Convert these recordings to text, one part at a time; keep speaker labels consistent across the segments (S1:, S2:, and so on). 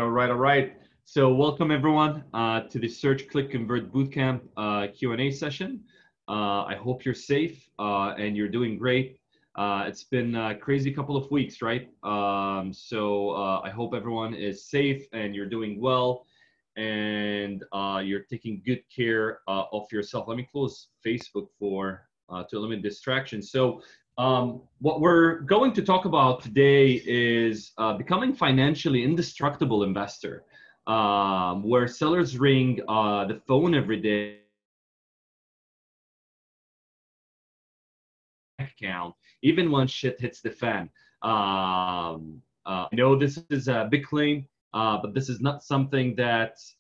S1: All right. So welcome everyone to the Search, Click, Convert Bootcamp Q&A session. I hope you're safe and you're doing great. It's been a crazy couple of weeks, right? I hope everyone is safe and you're doing well and you're taking good care of yourself. Let me close Facebook to eliminate distractions. What we're going to talk about today is becoming financially indestructible investor, where sellers ring the phone every day account, even when shit hits the fan. I know this is a big claim, but this is not something that's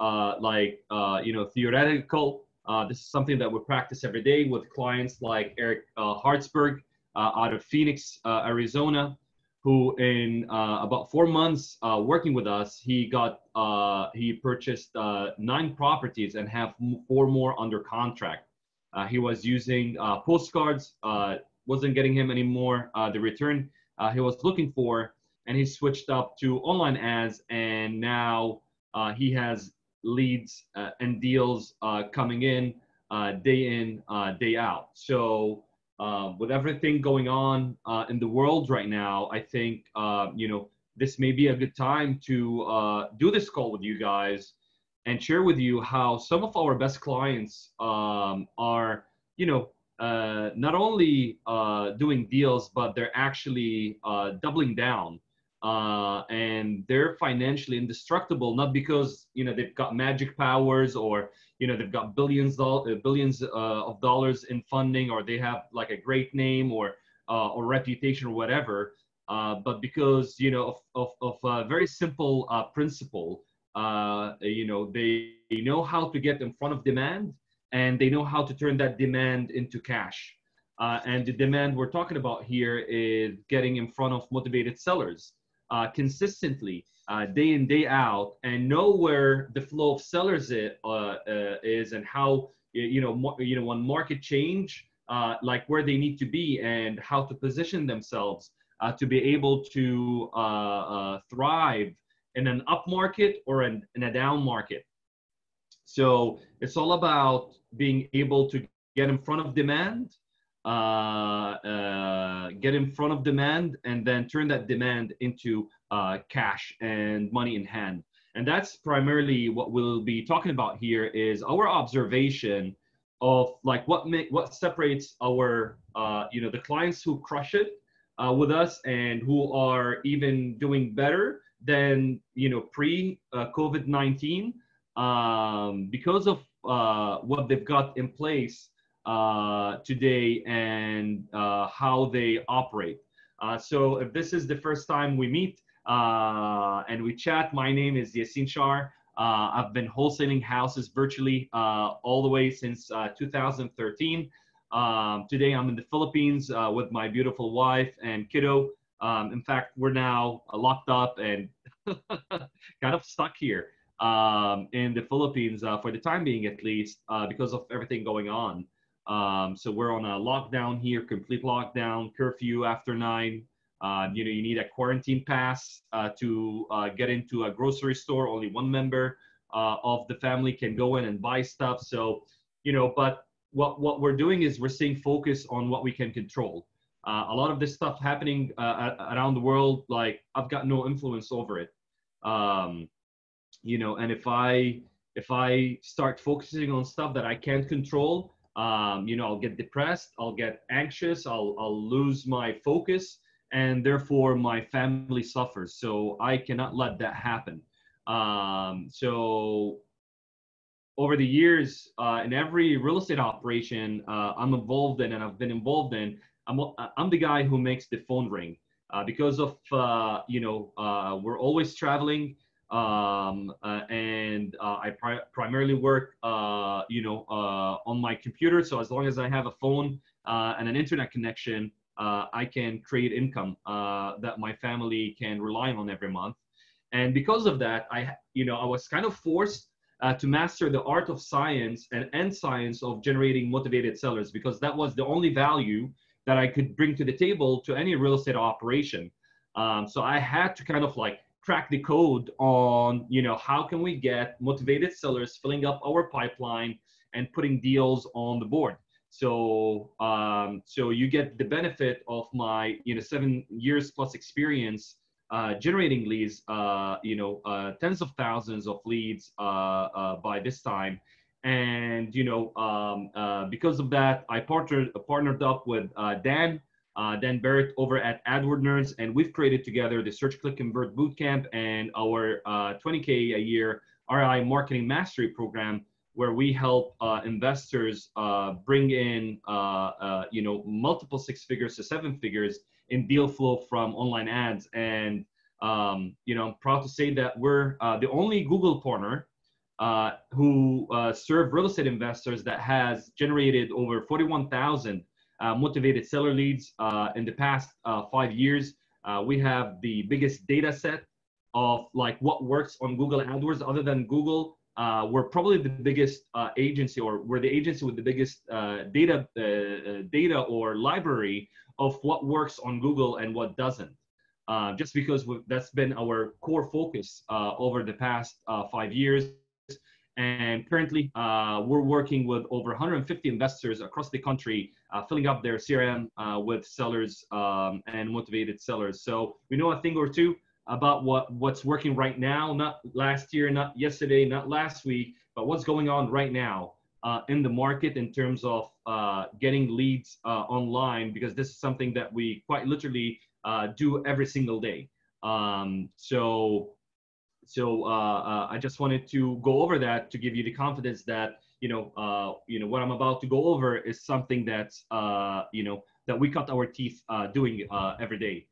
S1: theoretical. This is something that we practice every day with clients like Eric Hartsberg out of Phoenix, Arizona, who in about 4 months working with us, he purchased 9 properties and have 4 more under contract. He was using postcards, wasn't getting him anymore the return he was looking for, and he switched up to online ads, and now he has leads and deals coming in, day out. So with everything going on in the world right now, I think this may be a good time to do this call with you guys and share with you how some of our best clients are not only doing deals, but they're actually doubling down, and they're financially indestructible, not because they've got magic powers, or they've got billions of dollars in funding, or they have like a great name or reputation or whatever, but because of a very simple principle. They know how to get in front of demand, and they know how to turn that demand into cash. And the demand we're talking about here is getting in front of motivated sellers consistently, day in, day out, and know where the flow of sellers is, and how, when market change, like where they need to be and how to position themselves to be able to thrive in an up market or in a down market. So it's all about being able to get in front of demand, and then turn that demand into cash and money in hand. And that's primarily what we'll be talking about here, is our observation of like what separates our the clients who crush it with us and who are even doing better than pre COVID-19, because of what they've got in place today and how they operate. So if this is the first time we meet and we chat, my name is Yasin Shar. I've been wholesaling houses virtually all the way since 2013. Today I'm in the Philippines with my beautiful wife and kiddo. In fact, we're now locked up and kind of stuck here in the Philippines for the time being, at least, because of everything going on. So we're on a lockdown here, complete lockdown, curfew after 9. You need a quarantine pass to get into a grocery store. Only one member of the family can go in and buy stuff. So, but what we're doing is we're staying focused on what we can control. A lot of this stuff happening around the world, like I've got no influence over it. And if I start focusing on stuff that I can't control, I'll get depressed, I'll get anxious, I'll lose my focus, and therefore my family suffers. So I cannot let that happen. So over the years, in every real estate operation I'm involved in and I've been involved in, I'm the guy who makes the phone ring because of, we're always traveling. I primarily work, on my computer. So as long as I have a phone and an internet connection, I can create income that my family can rely on every month. And because of that, I was kind of forced to master the art of science and science of generating motivated sellers, because that was the only value that I could bring to the table to any real estate operation. So I had to kind of like crack the code on, how can we get motivated sellers filling up our pipeline and putting deals on the board. So you get the benefit of my 7 years plus experience generating leads, tens of thousands of leads by this time. And because of that, I partnered up with Dan Barrett over at AdWord Nerds, and we've created together the Search Click Convert Bootcamp and our 20K a year RI Marketing Mastery Program, where we help investors bring in multiple 6 figures to 7 figures in deal flow from online ads. And I'm proud to say that we're the only Google partner who serve real estate investors that has generated over 41,000 motivated seller leads in the past 5 years. We have the biggest data set of like what works on Google AdWords other than Google. We're probably the biggest agency, or we're the agency with the biggest data or library of what works on Google and what doesn't. Just because that's been our core focus over the past 5 years. And currently, we're working with over 150 investors across the country, filling up their CRM with sellers and motivated sellers. So we know a thing or two about what's working right now, not last year, not yesterday, not last week, but what's going on right now in the market in terms of getting leads online, because this is something that we quite literally do every single day. So I just wanted to go over that to give you the confidence that what I'm about to go over is something that's that we cut our teeth doing every day.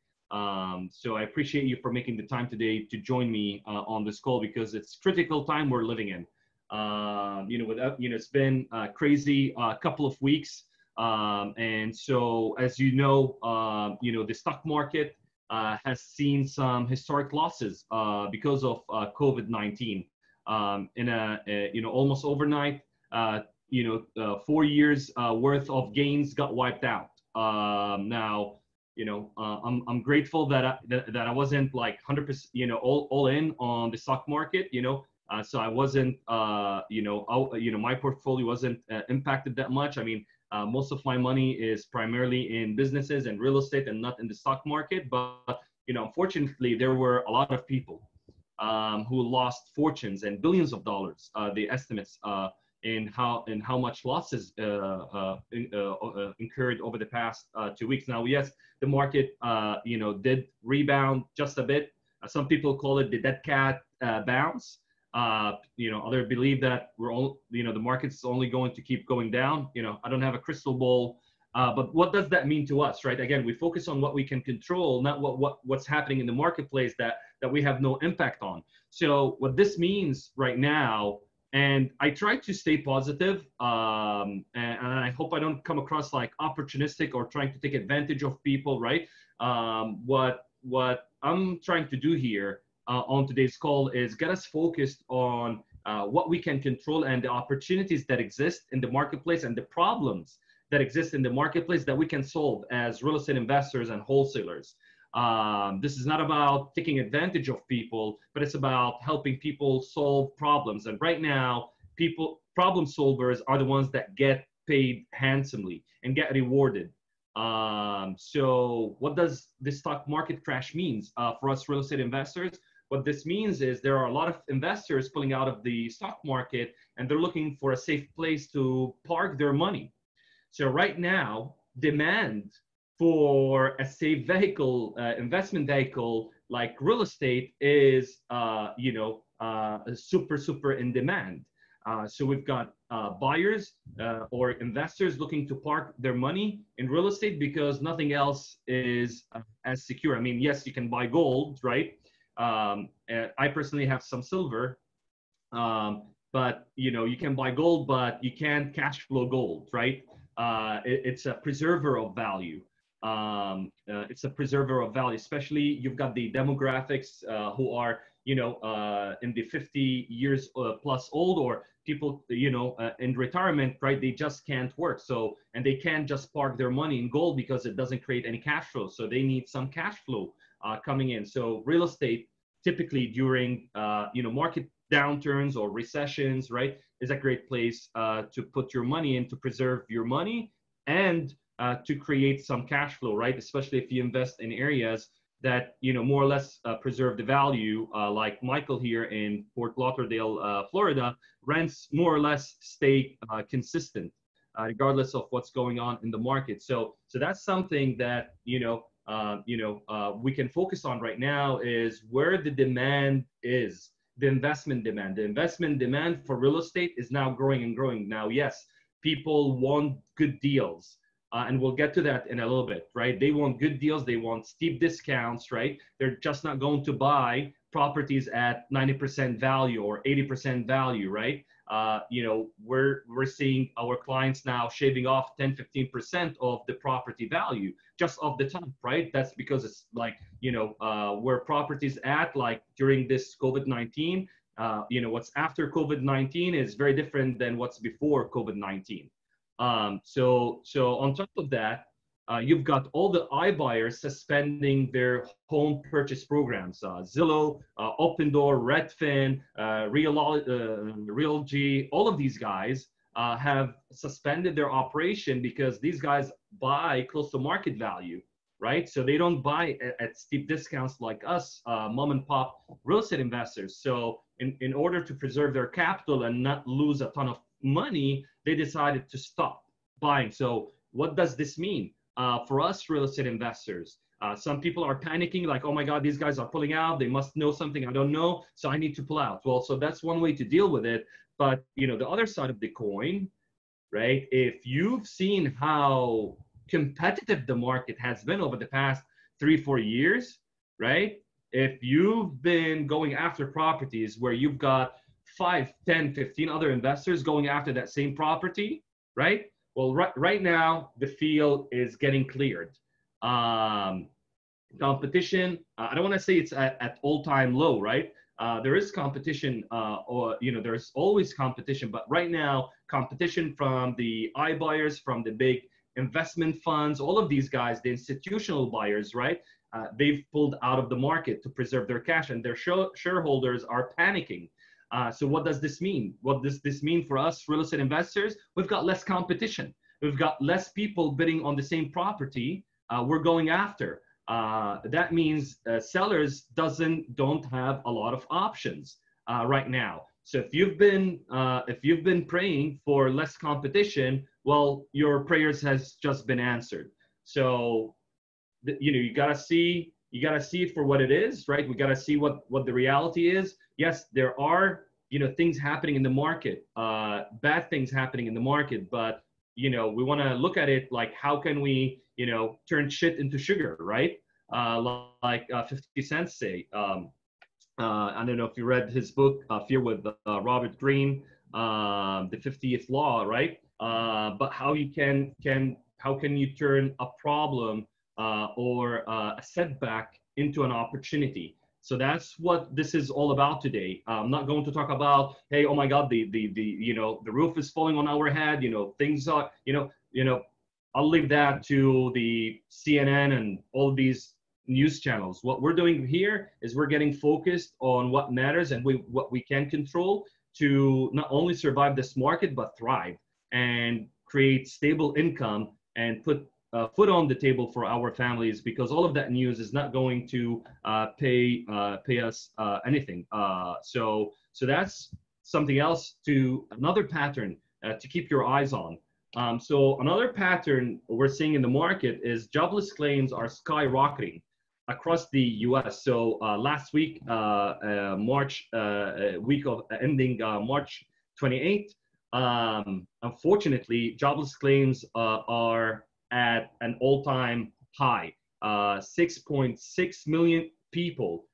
S1: So I appreciate you for making the time today to join me on this call, because it's critical time we're living in. It's been a crazy couple of weeks, and so as the stock market has seen some historic losses because of COVID-19. Almost overnight, 4 years worth of gains got wiped out. Now, I'm grateful that I wasn't like 100%, all in on the stock market. So I wasn't, my portfolio wasn't impacted that much. I mean, most of my money is primarily in businesses and real estate and not in the stock market. But, unfortunately, there were a lot of people who lost fortunes and billions of dollars, the estimates in how much losses incurred over the past 2 weeks. Now, yes, the market, did rebound just a bit. Some people call it the dead cat bounce. Others believe that the market's only going to keep going down. I don't have a crystal ball, but what does that mean to us, right? Again, we focus on what we can control, not what's happening in the marketplace that we have no impact on. So what this means right now, and I try to stay positive, and I hope I don't come across like opportunistic or trying to take advantage of people, right? What I'm trying to do here on today's call is get us focused on what we can control and the opportunities that exist in the marketplace and the problems that exist in the marketplace that we can solve as real estate investors and wholesalers. This is not about taking advantage of people, but it's about helping people solve problems. And right now, problem solvers are the ones that get paid handsomely and get rewarded. So what does the stock market crash means for us real estate investors? What this means is there are a lot of investors pulling out of the stock market, and they're looking for a safe place to park their money. So right now, demand for a safe vehicle, investment vehicle like real estate is, super in demand. So we've got buyers or investors looking to park their money in real estate because nothing else is as secure. I mean, yes, you can buy gold, right? I personally have some silver, but you can buy gold, but you can't cash flow gold, right? It's a preserver of value. It's a preserver of value, especially you've got the demographics who are, in the 50 years plus old, or people, in retirement, right? They just can't work. So, and they can't just park their money in gold because it doesn't create any cash flow. So they need some cash flow coming in. So real estate typically during market downturns or recessions, right, is a great place to put your money in to preserve your money and to create some cash flow, right? Especially if you invest in areas that more or less preserve the value, like Michael here in Fort Lauderdale, Florida, rents more or less stay consistent, regardless of what's going on in the market. So that's something that we can focus on right now, is where the demand is, the investment demand. The investment demand for real estate is now growing and growing. Now, yes, people want good deals. And we'll get to that in a little bit, right? They want good deals. They want steep discounts, right? They're just not going to buy properties at 90% value or 80% value, right? We're seeing our clients now shaving off 10, 15% of the property value just off the top, right? That's because it's like, where properties at, like during this COVID-19, what's after COVID-19 is very different than what's before COVID-19. So on top of that, you've got all the iBuyers suspending their home purchase programs. Zillow, Opendoor, Redfin, Realgy, all of these guys have suspended their operation because these guys buy close to market value, right? So they don't buy at steep discounts like us, mom and pop real estate investors. So in order to preserve their capital and not lose a ton of money, they decided to stop buying. So what does this mean for us real estate investors? Some people are panicking, like, oh my God, these guys are pulling out. They must know something I don't know, so I need to pull out. Well, so that's one way to deal with it. But the other side of the coin, right? If you've seen how competitive the market has been over the past 3-4 years, right? If you've been going after properties where you've got 5, 10, 15 other investors going after that same property, right? Well, right now, the field is getting cleared. Competition, I don't want to say it's at all-time low, right? There is competition, there's always competition, but right now, competition from the iBuyers, from the big investment funds, all of these guys, the institutional buyers, right? They've pulled out of the market to preserve their cash, and their shareholders are panicking. So what does this mean? What does this mean for us real estate investors? We've got less competition. We've got less people bidding on the same property we're going after. That means sellers don't have a lot of options right now. So if you've been praying for less competition, well, your prayers has just been answered. So you gotta see it for what it is, right? We gotta see what the reality is. Yes, there are things happening in the market, bad things happening in the market, but we want to look at it like, how can we turn shit into sugar, right? Like 50 Cent say. I don't know if you read his book, Fear with Robert Greene, the 50th Law, right? But how can you turn a problem or a setback into an opportunity? So that's what this is all about today. I'm not going to talk about, hey, oh my God, the roof is falling on our head. Things are, I'll leave that to the CNN and all these news channels. What we're doing here is we're getting focused on what matters and what we can control to not only survive this market, but thrive and create stable income and put food on the table for our families, because all of that news is not going to pay us anything. So that's something else, another pattern to keep your eyes on. So another pattern we're seeing in the market is jobless claims are skyrocketing across the U.S. So last week, week of ending March 28th, unfortunately, jobless claims are at an all-time high. 6.6 million people,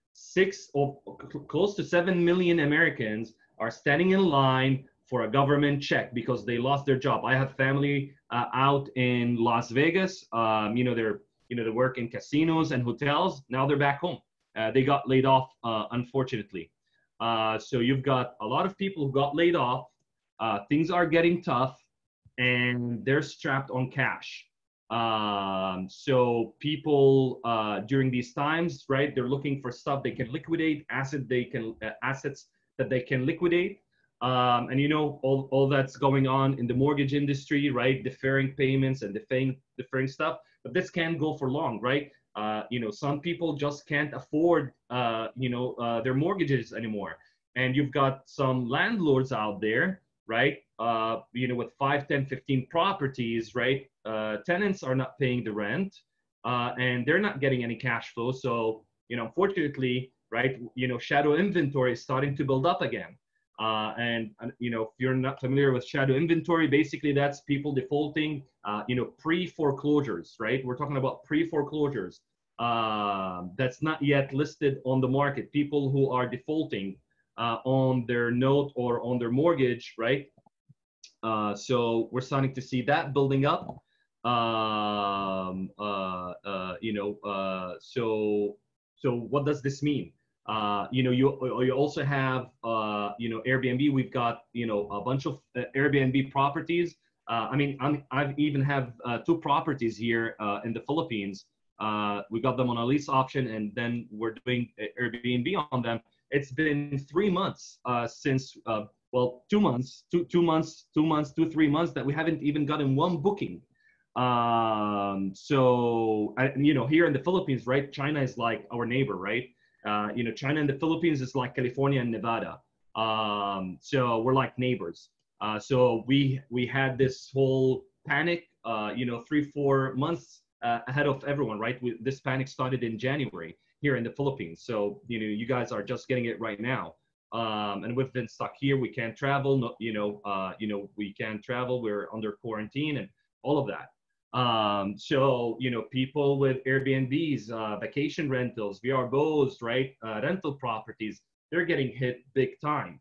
S1: close to 7 million Americans are standing in line for a government check because they lost their job. I have family out in Las Vegas. They work in casinos and hotels. Now they're back home. They got laid off, unfortunately. So you've got a lot of people who got laid off. Things are getting tough, and they're strapped on cash. So people during these times, right, they're looking for stuff they can liquidate, assets that they can liquidate. And you know, all that's going on in the mortgage industry, right? Deferring payments and deferring stuff. But this can't go for long, right? You know, some people just can't afford, their mortgages anymore. And you've got some landlords out there, right? With 5, 10, 15 properties, right? Tenants are not paying the rent, and they're not getting any cash flow. So, unfortunately, right, shadow inventory is starting to build up again. If you're not familiar with shadow inventory, basically that's people defaulting, pre-foreclosures, right? We're talking about pre-foreclosures. That's not yet listed on the market. People who are defaulting on their note or on their mortgage, right? So we're starting to see that building up. So what does this mean? You also have Airbnb. We've got a bunch of Airbnb properties. I've even have 2 properties here in the Philippines. We got them on a lease option, and then we're doing Airbnb on them. It's been 3 months since 2 months, 3 months that we haven't even gotten one booking. Here in the Philippines, right? China is like our neighbor, right? China and the Philippines is like California and Nevada. So we're like neighbors. So we had this whole panic, 3-4 months ahead of everyone, right? This panic started in January here in the Philippines. So you guys are just getting it right now. And we've been stuck here. We can't travel. We can't travel. We're under quarantine and all of that. People with Airbnbs, vacation rentals, VRBOs, right? Rental properties, they're getting hit big time.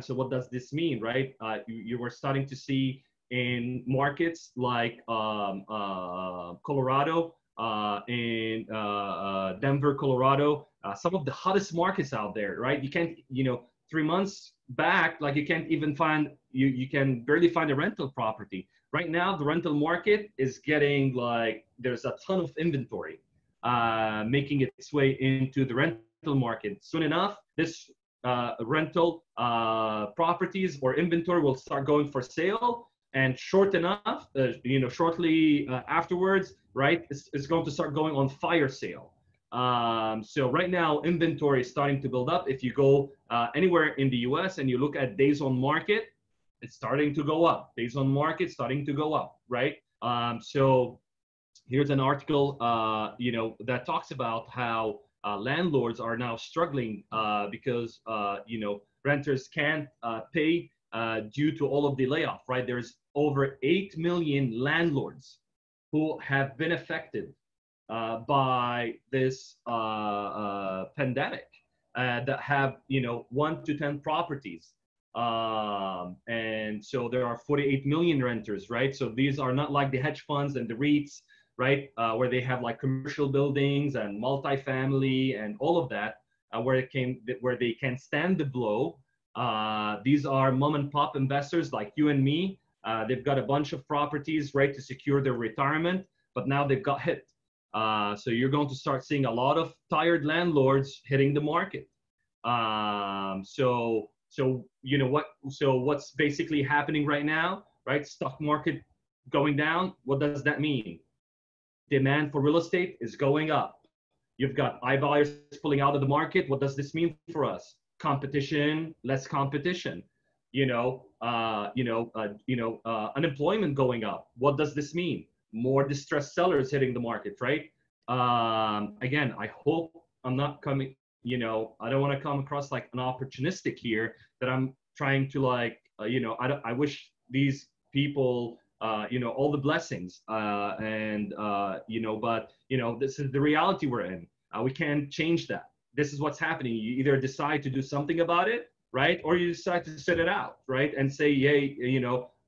S1: So what does this mean, right? You were starting to see in markets like Colorado, in Denver, Colorado, some of the hottest markets out there, right? You can't, 3 months back, like you can't even find, you can barely find a rental property. Right now, the rental market is getting like, there's a ton of inventory making its way into the rental market. Soon enough, this rental properties or inventory will start going for sale. And shortly afterwards, right, it's going to start going on fire sale. So right now, inventory is starting to build up. If you go anywhere in the US and you look at days on market, it's starting to go up. Days on market starting to go up, right? So here's an article, that talks about how landlords are now struggling because, renters can't pay due to all of the layoff, right? There's over 8 million landlords who have been affected by this pandemic that have 1 to 10 properties, and so there are 48 million renters, right? So these are not like the hedge funds and the REITs, right, where they have like commercial buildings and multifamily and all of that, where they can stand the blow. These are mom and pop investors like you and me. They've got a bunch of properties, right, to secure their retirement, but now they've got hit. So you're going to start seeing a lot of tired landlords hitting the market. What's basically happening right now, right? Stock market going down. What does that mean? Demand for real estate is going up. You've got iBuyers pulling out of the market. What does this mean for us? Competition, less competition. Unemployment going up. What does this mean? More distressed sellers hitting the market, right? Again, I hope I'm not coming, I don't want to come across like an opportunistic here, that I'm trying to like, I wish these people, all the blessings, but this is the reality we're in. We can't change that. This is what's happening. You either decide to do something about it, right? Or you decide to sit it out, right? And say, yay,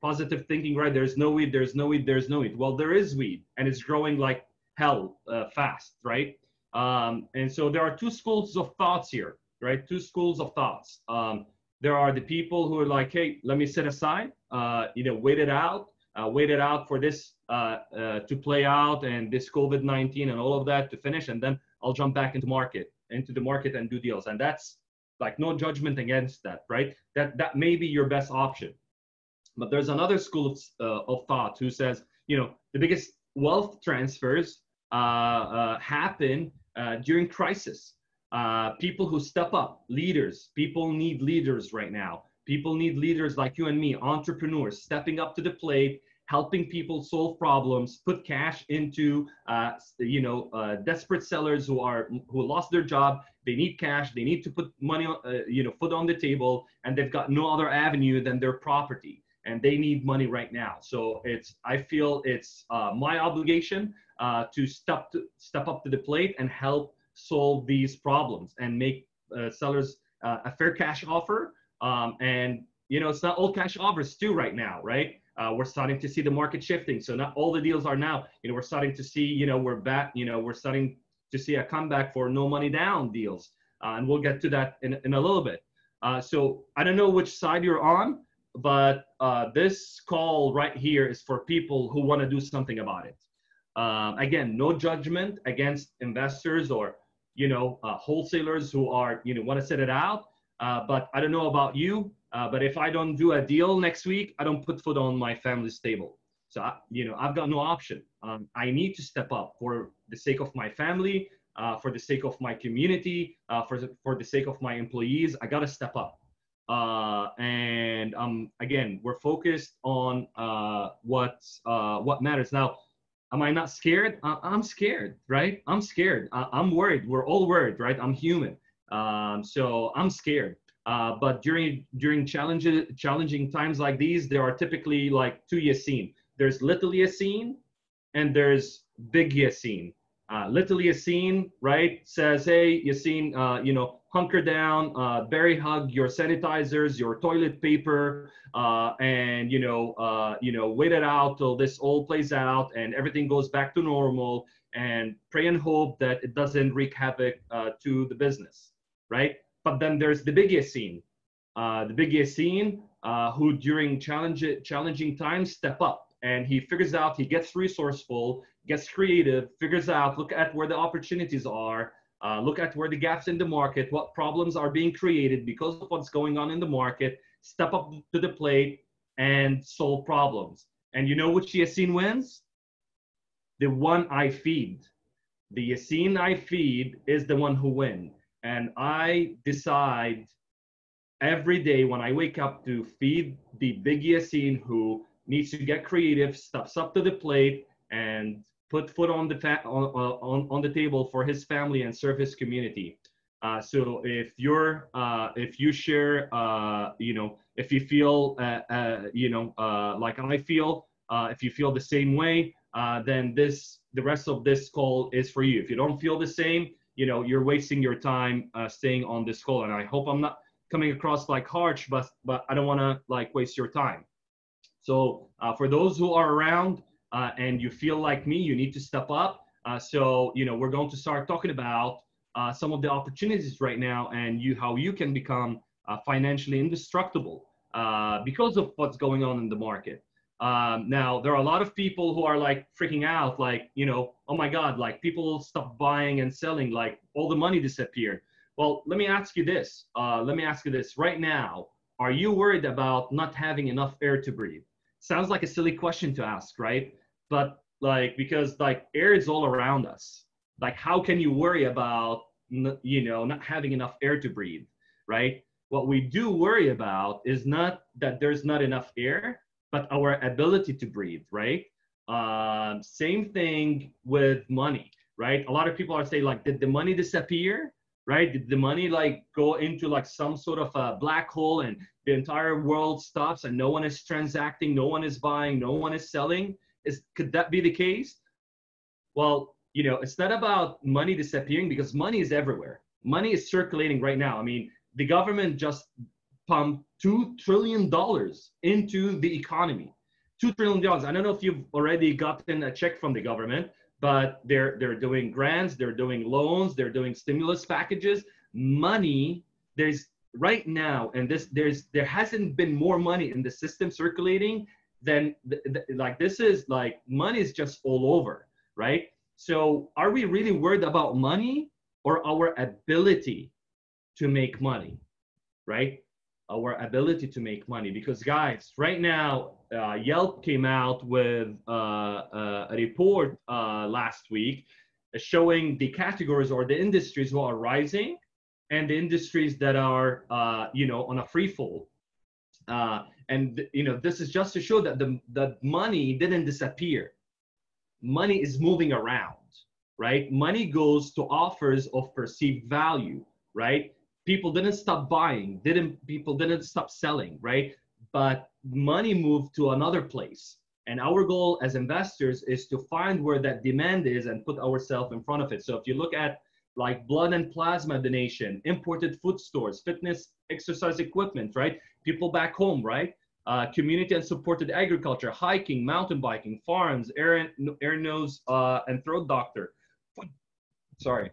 S1: positive thinking, right? There's no weed, there's no weed, there's no weed. Well, there is weed, and it's growing like hell fast, right? And so there are 2 schools of thoughts here, right? 2 schools of thoughts. There are the people who are like, hey, let me sit aside, wait it out, wait it out for this to play out and this COVID-19 and all of that to finish, and then I'll jump back into the market and do deals. And that's like no judgment against that, right? That may be your best option. But there's another school of thought who says, the biggest wealth transfers happen during crisis. People who step up, leaders. People need leaders right now. People need leaders like you and me, entrepreneurs, stepping up to the plate, helping people solve problems, put cash into, desperate sellers who lost their job. They need cash. They need to put money, food on the table, and they've got no other avenue than their property, and they need money right now. So I feel it's my obligation to step up to the plate and help solve these problems and make sellers a fair cash offer. And it's not all cash offers too right now, right? We're starting to see the market shifting. So not all the deals are now, we're starting to see, we're back, we're starting to see a comeback for no money down deals. And we'll get to that in a little bit. So I don't know which side you're on, but this call right here is for people who want to do something about it. Again, no judgment against investors or, wholesalers who are, want to set it out. But I don't know about you, but if I don't do a deal next week, I don't put food on my family's table. So, I've got no option. I need to step up for the sake of my family, for the sake of my community, for the sake of my employees. I got to step up. And again, we're focused on what matters. Now, am I not scared? I'm scared, right? I'm scared. I'm worried. We're all worried, right? I'm human. So I'm scared. But during challenging times like these, there are typically like two Yasin. There's little Yasin and there's big Yasin. Little Yasin, right, says, hey, Yasin, hunker down, berry hug your sanitizers, your toilet paper, and wait it out till this all plays out and everything goes back to normal, and pray and hope that it doesn't wreak havoc to the business, right? But then there's the big Yasin, who during challenging times step up, and he figures out, he gets resourceful, gets creative, figures out, look at where the opportunities are, look at where the gaps in the market, what problems are being created because of what's going on in the market, step up to the plate and solve problems. And you know which Yasin wins? The one I feed. The Yasin I feed is the one who wins. And I decide every day when I wake up to feed the big Yasin who needs to get creative, steps up to the plate, and put food on the table for his family and serve his community. So if you share, if you feel, like I feel, if you feel the same way, then the rest of this call is for you. If you don't feel the same, you're wasting your time staying on this call. And I hope I'm not coming across like harsh, but I don't want to like waste your time. So for those who are around and you feel like me, you need to step up. So we're going to start talking about some of the opportunities right now and how you can become financially indestructible because of what's going on in the market. Now, there are a lot of people who are like freaking out, like, oh my God, like people stop buying and selling, like all the money disappeared. Well, let me ask you this. Right now, are you worried about not having enough air to breathe? Sounds like a silly question to ask, right? But because air is all around us. Like, how can you worry about, not having enough air to breathe, right? What we do worry about is not that there's not enough air, but our ability to breathe, right? Same thing with money, right? A lot of people are saying, like, did the money disappear, right? Did the money go into some sort of a black hole and the entire world stops and no one is transacting, no one is buying, no one is selling? Could that be the case? Well, it's not about money disappearing because money is everywhere. Money is circulating right now. I mean, the government just pumped $2 trillion into the economy. $2 trillion. I don't know if you've already gotten a check from the government, but they're doing grants, they're doing loans, they're doing stimulus packages. Money, there's right now, and there hasn't been more money in the system circulating then like this is like money is just all over, right? So are we really worried about money or our ability to make money, right? Our ability to make money. Because guys, right now, Yelp came out with a report last week showing the categories or the industries who are rising and the industries that are, on a free fall. And this is just to show that the money didn't disappear. Money is moving around, right? Money goes to offers of perceived value, right? People didn't stop buying, people didn't stop selling, right? But money moved to another place. And our goal as investors is to find where that demand is and put ourselves in front of it. So if you look at like blood and plasma donation, imported food stores, fitness, exercise equipment, right? People back home, right? Community and supported agriculture, hiking, mountain biking, farms, ear, nose, and throat doctor. Sorry.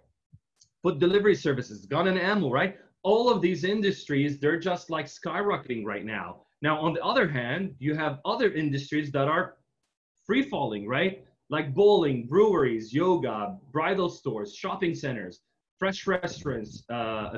S1: Food delivery services, gun and ammo, right? All of these industries, they're just like skyrocketing right now. Now, on the other hand, you have other industries that are free falling, right? Like bowling, breweries, yoga, bridal stores, shopping centers, fresh restaurants,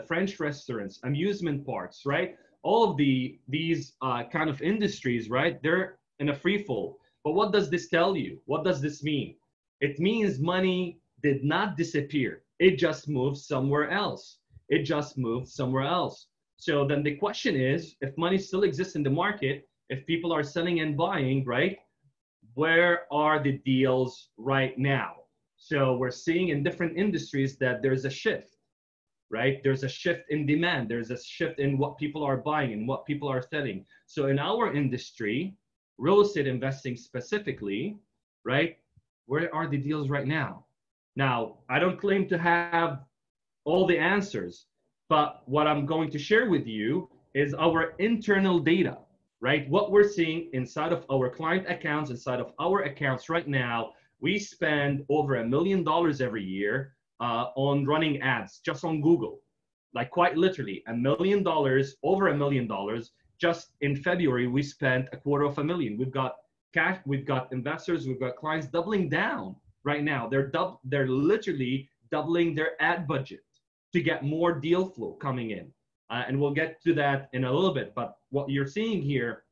S1: French restaurants, amusement parks, right? All of these kind of industries, right? They're in a free fall. But what does this tell you? What does this mean? It means money did not disappear. It just moved somewhere else. It just moved somewhere else. So then the question is, if money still exists in the market, if people are selling and buying, right? Where are the deals right now? So we're seeing in different industries that there's a shift, right? There's a shift in demand. There's a shift in what people are buying and what people are selling. So in our industry, real estate investing specifically, right? Where are the deals right now? Now, I don't claim to have all the answers, but what I'm going to share with you is our internal data, right? What we're seeing inside of our client accounts, inside of our accounts right now. We spend over $1 million every year on running ads just on Google, like quite literally $1 million, over $1 million. Just in February, we spent $250,000. We've got cash, we've got investors, we've got clients doubling down right now. They're literally doubling their ad budget to get more deal flow coming in. And we'll get to that in a little bit. But what you're seeing here,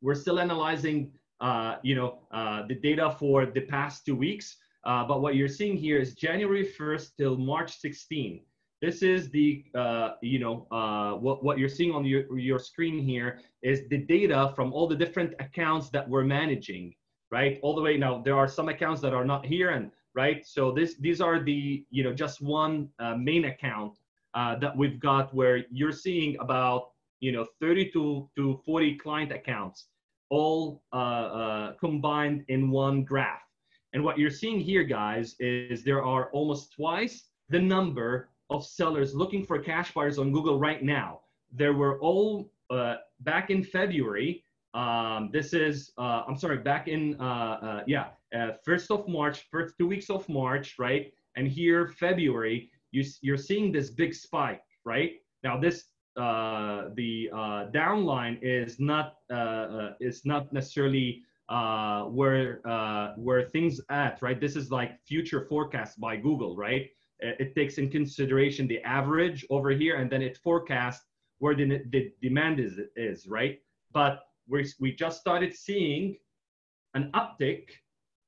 S1: we're still analyzing, the data for the past 2 weeks. But what you're seeing here is January 1st till March 16. This is the, what you're seeing on your screen here is the data from all the different accounts that we're managing, right? All the way now, there are some accounts that are not here, and right. So these are the, just one main account that we've got, where you're seeing about 30 to 40 client accounts all combined in one graph. And what you're seeing here, guys, is there are almost twice the number of sellers looking for cash buyers on Google right now. There were all back in February. This is I'm sorry, back in 1st of March, first 2 weeks of March, right? And here February, you're seeing this big spike, right? Now this the downline is not necessarily where things at, right? This is like future forecast by Google, right? It takes in consideration the average over here, and then it forecasts where the demand is, right? But we just started seeing an uptick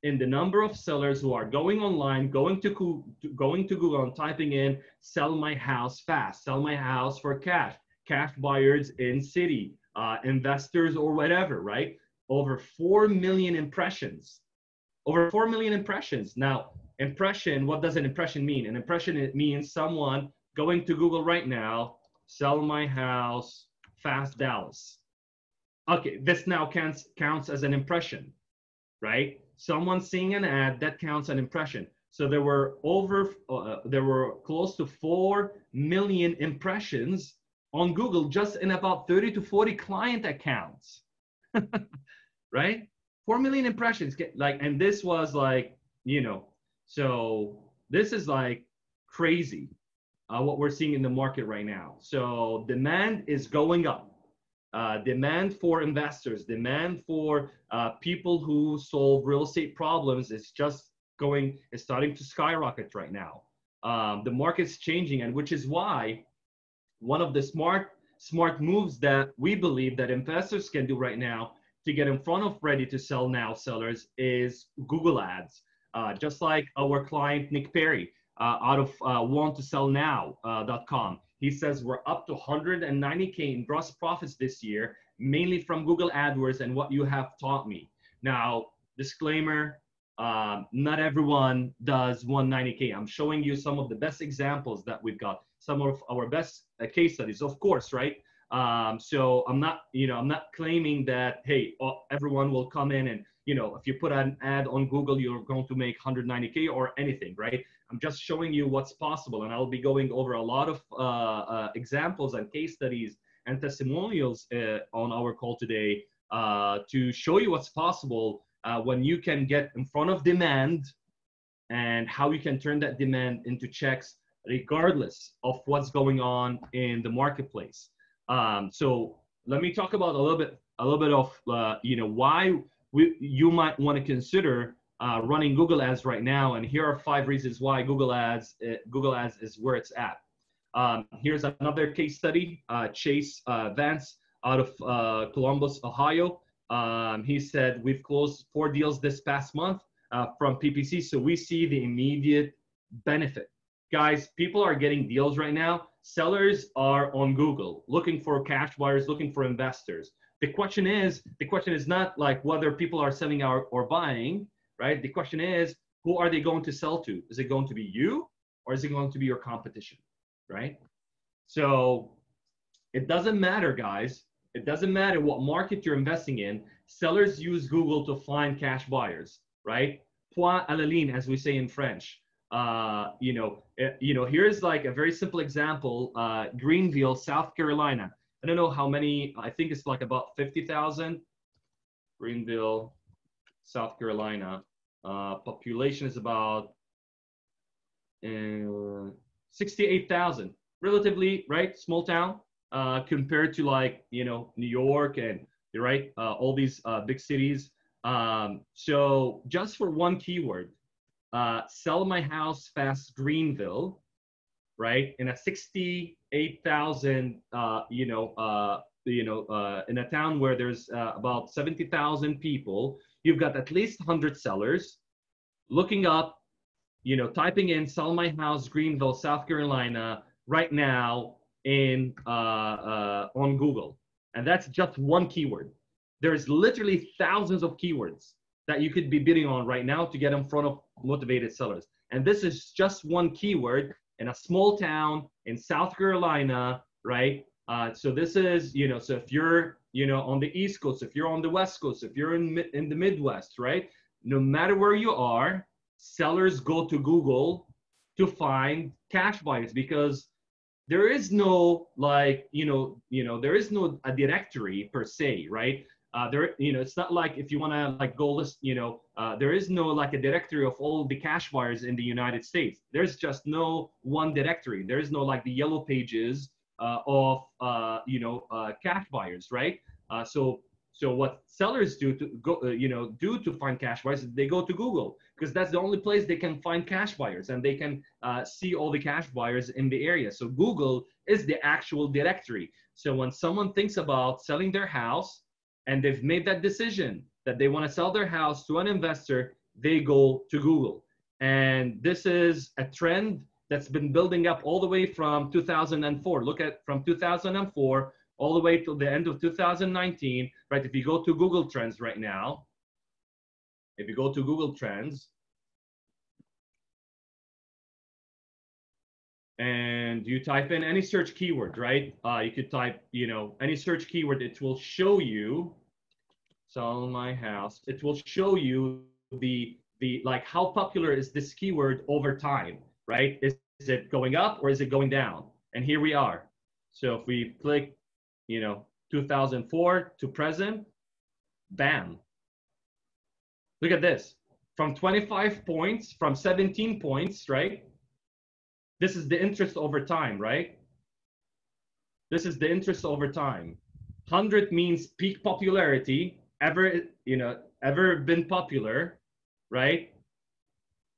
S1: in the number of sellers who are going online, going to Google and typing in "sell my house fast," "sell my house for cash," cash buyers in city, investors or whatever, right? Over 4 million impressions. Over 4 million impressions. Now, impression, what does an impression mean? An impression, it means someone going to Google right now, "sell my house fast Dallas." Okay, this now counts as an impression, right? Someone seeing an ad, that counts an impression. So there were close to 4 million impressions on Google just in about 30 to 40 client accounts, right? 4 million impressions, and this was like, so this is like crazy what we're seeing in the market right now. So demand is going up. Demand for investors, demand for people who solve real estate problems is starting to skyrocket right now. The market's changing, and which is why one of the smart moves that we believe that investors can do right now to get in front of ready to sell now sellers is Google ads. Just like our client Nick Perry out of wanttosellnow.com. He says we're up to 190K in gross profits this year, mainly from Google AdWords and what you have taught me. Now, disclaimer, not everyone does 190K. I'm showing you some of the best examples that we've got, some of our best case studies, of course, right? So I'm not claiming that, hey, everyone will come in and, if you put an ad on Google, you're going to make 190K or anything, right? I'm just showing you what's possible. And I'll be going over a lot of examples and case studies and testimonials on our call today to show you what's possible when you can get in front of demand and how you can turn that demand into checks regardless of what's going on in the marketplace. So let me talk about a little bit of why you might want to consider running Google Ads right now. And here are 5 reasons why Google Ads is where it's at. Here's another case study. Chase Vance out of Columbus, Ohio. He said, we've closed 4 deals this past month from PPC. So we see the immediate benefit. Guys, people are getting deals right now. Sellers are on Google looking for cash buyers, looking for investors. The question is not like whether people are selling or buying, right? The question is, who are they going to sell to? Is it going to be you or is it going to be your competition, right? So it doesn't matter, guys. It doesn't matter what market you're investing in. Sellers use Google to find cash buyers, right? Point à la ligne, as we say in French. Here's like a very simple example. Greenville, South Carolina. I don't know how many, I think it's like about 50,000. Greenville, South Carolina. Population is about 68,000. Relatively, right? Small town compared to like, New York and, right? All these big cities. So just for one keyword, sell my house fast Greenville, right? In a 68,000, in a town where there's about 70,000 people, you've got at least 100 sellers looking up, typing in sell my house Greenville, South Carolina right now on Google. And that's just one keyword. There's literally thousands of keywords that you could be bidding on right now to get in front of motivated sellers. And this is just one keyword in a small town in South Carolina, right? So this is, so if you're, on the East Coast, if you're on the West Coast, if you're in the Midwest, right? No matter where you are, sellers go to Google to find cash buyers because there is no there is no a directory per se, right? It's not like if you want to like go list, there is no like a directory of all the cash buyers in the United States. There's just no one directory. There is no like the yellow pages of cash buyers, right? So what sellers do to go, do to find cash buyers, they go to Google because that's the only place they can find cash buyers and they can see all the cash buyers in the area. So Google is the actual directory. So when someone thinks about selling their house, and they've made that decision that they want to sell their house to an investor, they go to Google. And this is a trend that's been building up all the way from 2004. Look at from 2004 all the way till the end of 2019, right? If you go to Google Trends right now, if you go to Google Trends, and you type in any search keyword, right? You could type, any search keyword, it will show you, sell my house. It will show you the like how popular is this keyword over time, right? Is it going up or is it going down? And here we are. So if we click, 2004 to present, bam. Look at this. From 25 points, from 17 points, right? This is the interest over time, right? This is the interest over time. 100 means peak popularity, ever, ever been popular, right?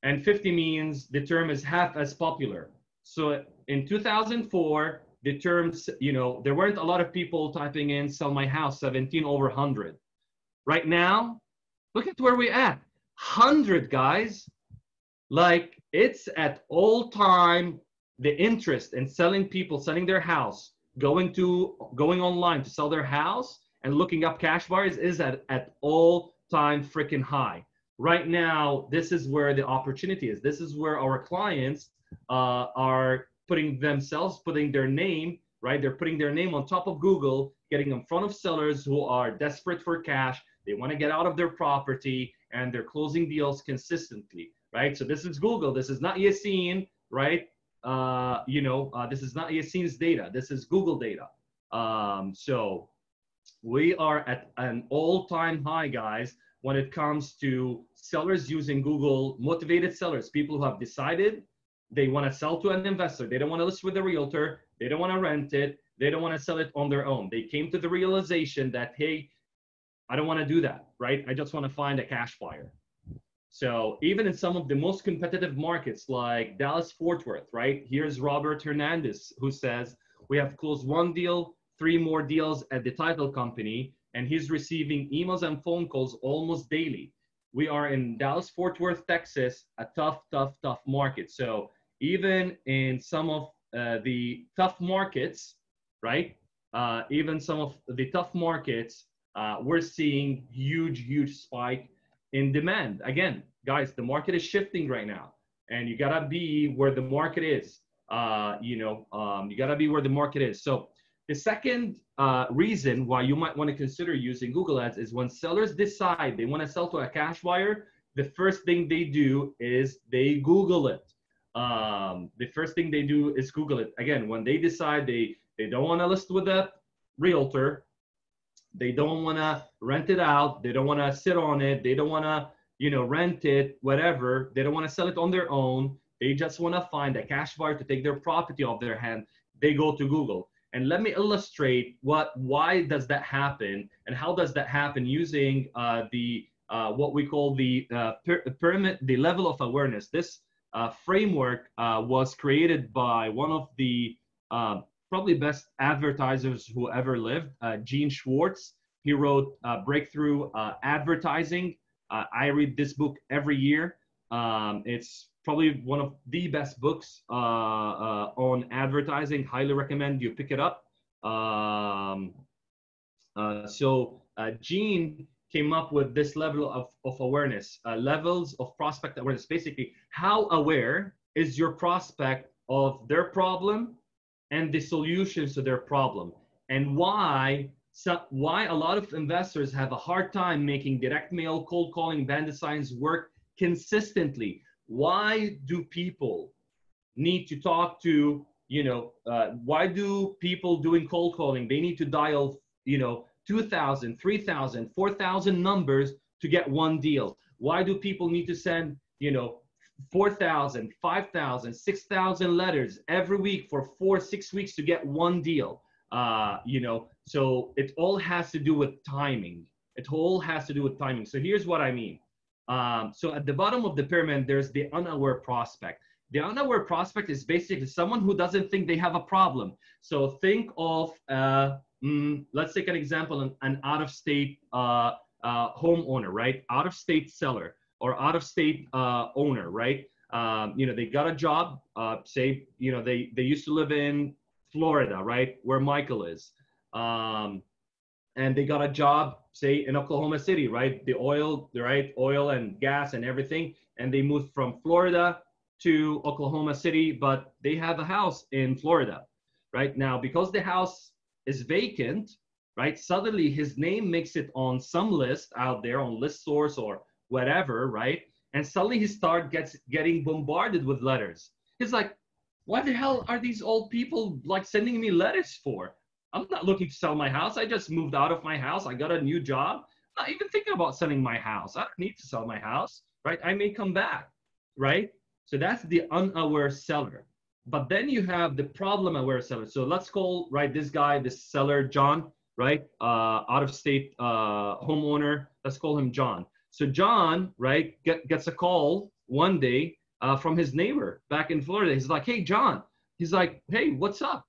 S1: And 50 means the term is half as popular. So in 2004, the terms, there weren't a lot of people typing in sell my house 17 over 100. Right now, look at where we're at. 100, guys. Like, it's at all time, the interest in selling their house, going online to sell their house and looking up cash buyers is at all time freaking high. Right now, this is where the opportunity is. This is where our clients are putting their name, right? They're putting their name on top of Google, getting in front of sellers who are desperate for cash. They want to get out of their property, and they're closing deals consistently, right? So this is Google. This is not Yassine, right? This is not Yassine's data. This is Google data. So we are at an all-time high, guys, when it comes to sellers using Google, motivated sellers, people who have decided they want to sell to an investor. They don't want to list with a realtor. They don't want to rent it. They don't want to sell it on their own. They came to the realization that, hey, I don't want to do that, right? I just want to find a cash buyer. So even in some of the most competitive markets like Dallas-Fort Worth, right? Here's Robert Hernandez, who says, we have closed one deal, 3 more deals at the title company, and he's receiving emails and phone calls almost daily. We are in Dallas-Fort Worth, Texas, a tough market. So even in some of the tough markets, right? Even some of the tough markets, we're seeing huge spike in demand. Again, guys, the market is shifting right now, and you gotta be where the market is. You gotta be where the market is. So the second reason why you might want to consider using Google Ads is when sellers decide they want to sell to a cash buyer, the first thing they do is they Google it. The first thing they do is Google it. Again, when they decide they don't want to list with a realtor, they don't want to rent it out, they don't want to sit on it, they don't want to rent it, whatever, they don't want to sell it on their own, they just want to find a cash buyer to take their property off their hand, they go to Google. And let me illustrate why does that happen and how does that happen using what we call the pyramid, the level of awareness. This framework was created by one of the probably best advertisers who ever lived, Gene Schwartz. He wrote Breakthrough Advertising. I read this book every year. It's probably one of the best books on advertising. Highly recommend you pick it up. Gene came up with this level of awareness, levels of prospect awareness. Basically, how aware is your prospect of their problem and the solutions to their problem, and why a lot of investors have a hard time making direct mail, cold calling, bandit signs work consistently. Why do people need to talk to, why do people doing cold calling, they need to dial, 2,000, 3,000, 4,000 numbers to get one deal? Why do people need to send, 4,000, 5,000, 6,000 letters every week for 4-6 weeks to get one deal? So it all has to do with timing. It all has to do with timing. So here's what I mean. So at the bottom of the pyramid, there's the unaware prospect. The unaware prospect is basically someone who doesn't think they have a problem. So think of, let's take an example, an out-of-state homeowner, right? Out-of-state seller or out-of-state owner, right? They got a job, say, they used to live in Florida, right? Where Michael is. And they got a job, say, in Oklahoma City, right? The oil, right? Oil and gas and everything. And they moved from Florida to Oklahoma City, but they have a house in Florida, right? Now, because the house is vacant, right? Suddenly his name makes it on some list out there on ListSource or whatever, right? And suddenly he starts getting bombarded with letters. He's like, what the hell are these old people like sending me letters for? I'm not looking to sell my house. I just moved out of my house. I got a new job. I'm not even thinking about selling my house. I don't need to sell my house, right? I may come back, right? So that's the unaware seller. But then you have the problem aware seller. So let's call, right, this guy, this seller, John, right? Out of state homeowner. Let's call him John. So John, right, gets a call one day from his neighbor back in Florida. He's like, hey, John. He's like, hey, what's up?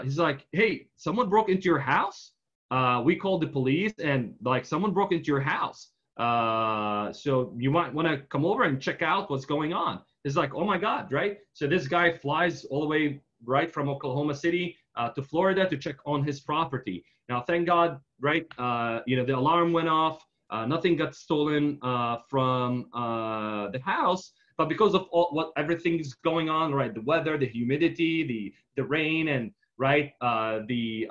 S1: He's like, hey, someone broke into your house. We called the police and like someone broke into your house. So you might want to come over and check out what's going on. It's like, oh my God, right? So this guy flies all the way right from Oklahoma City to Florida to check on his property. Now, thank God, right? The alarm went off. Nothing got stolen from the house, but because of what everything is going on, right? The weather, the humidity, the rain, and right, the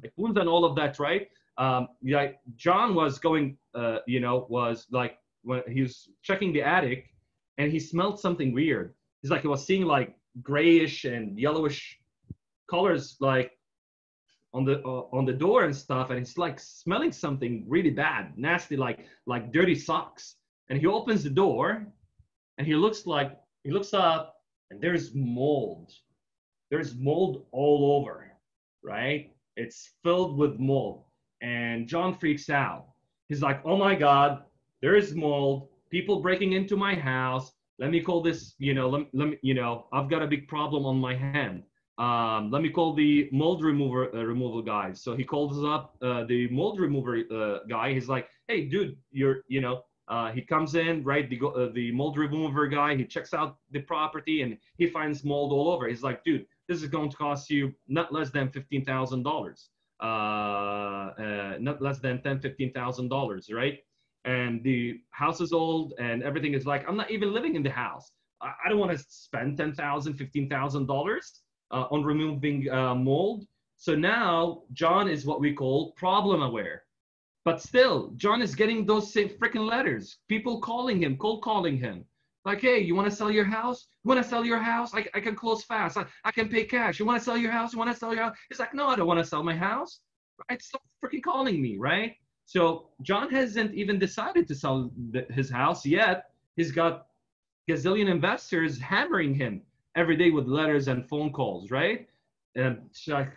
S1: typhoons and all of that, right? Yeah, John was going, was like when he was checking the attic, and he smelled something weird. He's like he was seeing like grayish and yellowish colors, like on the door and stuff, and he's like smelling something really bad, nasty, like dirty socks. And he opens the door, and he looks up, and there's mold. There's mold all over, right? It's filled with mold. And John freaks out. He's like, oh my God, there is mold. People breaking into my house. Let me call this, let me, I've got a big problem on my hand. Let me call the mold removal guy. So he calls up the mold remover guy. He's like, hey, dude, he comes in, right? The mold remover guy, he checks out the property and he finds mold all over. He's like, dude, this is going to cost you not less than $15,000. Not less than $15,000, right? And the house is old and everything is like, I'm not even living in the house. I don't want to spend $10,000, $15,000 on removing mold. So now John is what we call problem aware. But still, John is getting those same freaking letters. People calling him, cold calling him. Like, hey, you want to sell your house? You want to sell your house? I can close fast. I can pay cash. You want to sell your house? You want to sell your house? He's like, no, I don't want to sell my house. Right? Stop freaking calling me, right? So John hasn't even decided to sell his house yet. He's got gazillion investors hammering him every day with letters and phone calls, right? And it's like,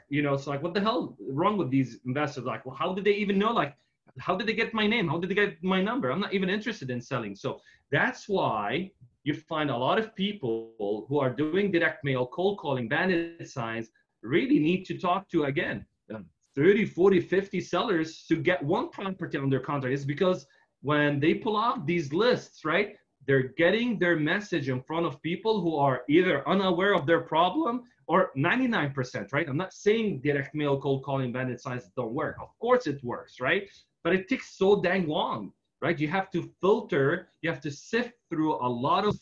S1: what the hell wrong with these investors? Like, well, how did they even know? Like, how did they get my name? How did they get my number? I'm not even interested in selling. So that's why you find a lot of people who are doing direct mail, cold calling, bandit signs, really need to talk to, again, 30, 40, 50 sellers to get one property under contract. It's because when they pull off these lists, right, they're getting their message in front of people who are either unaware of their problem or 99%, right? I'm not saying direct mail, cold calling, bandit signs don't work. Of course it works, right? But it takes so dang long, right? You have to filter, you have to sift through a lot of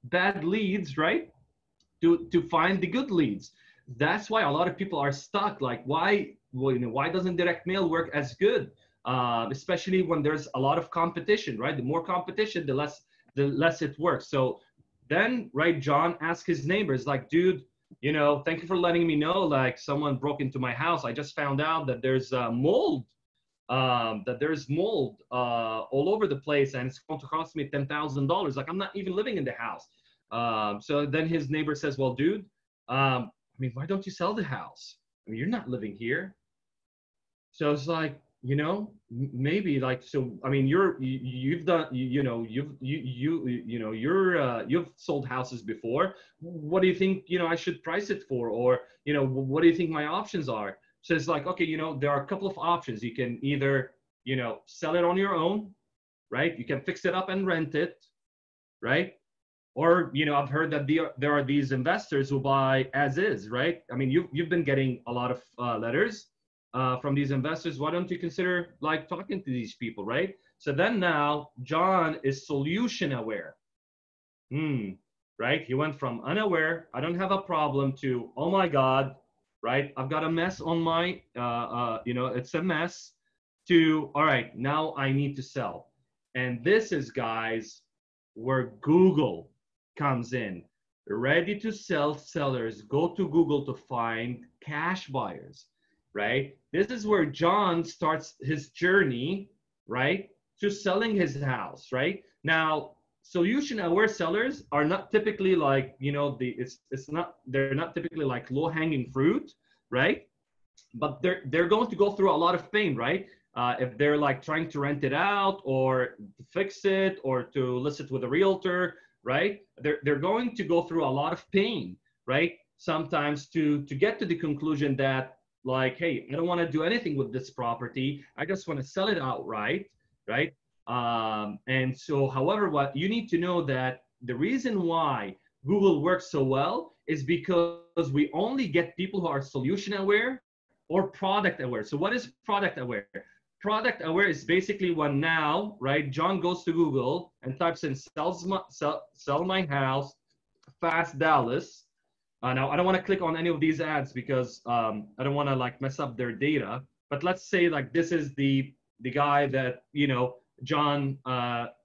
S1: bad leads, right? To find the good leads. That's why a lot of people are stuck. Like, why doesn't direct mail work as good? Especially when there's a lot of competition, right? The more competition, the less it works. So then, right, John asked his neighbors, like, dude, thank you for letting me know, like, someone broke into my house. I just found out that there's mold. That there's mold all over the place, and it's going to cost me $10,000. Like, I'm not even living in the house. So then his neighbor says, well, dude, why don't you sell the house? You're not living here. So it's like, maybe, like, so, you've sold houses before. What do you think, I should price it for? Or, what do you think my options are? So it's like, okay, there are a couple of options. You can either, sell it on your own, right? You can fix it up and rent it, right? Or, I've heard that there are these investors who buy as is, right? You've been getting a lot of letters from these investors. Why don't you consider, like, talking to these people, right? So then now John is solution aware. Right? He went from unaware, I don't have a problem, to, oh my God, right? I've got a mess on my, it's a mess, to, all right, now I need to sell. And this is, guys, where Google comes in. Ready to sell sellers go to Google to find cash buyers, right? This is where John starts his journey, right, to selling his house, right? Now, solution aware sellers are not typically like, they're not typically like low hanging fruit, right? but they're going to go through a lot of pain, right? If they're like trying to rent it out or to fix it or to list it with a realtor, right? They're going to go through a lot of pain, right? Sometimes to get to the conclusion that like, hey, I don't want to do anything with this property. I just want to sell it outright, right? And so, however, what you need to know that the reason why Google works so well is because we only get people who are solution aware or product aware. So what is product aware? Product aware is basically when now, right, John goes to Google and types in sell my house, fast Dallas. Now, I don't want to click on any of these ads because I don't want to like mess up their data. But let's say like this is the guy that, you know, John,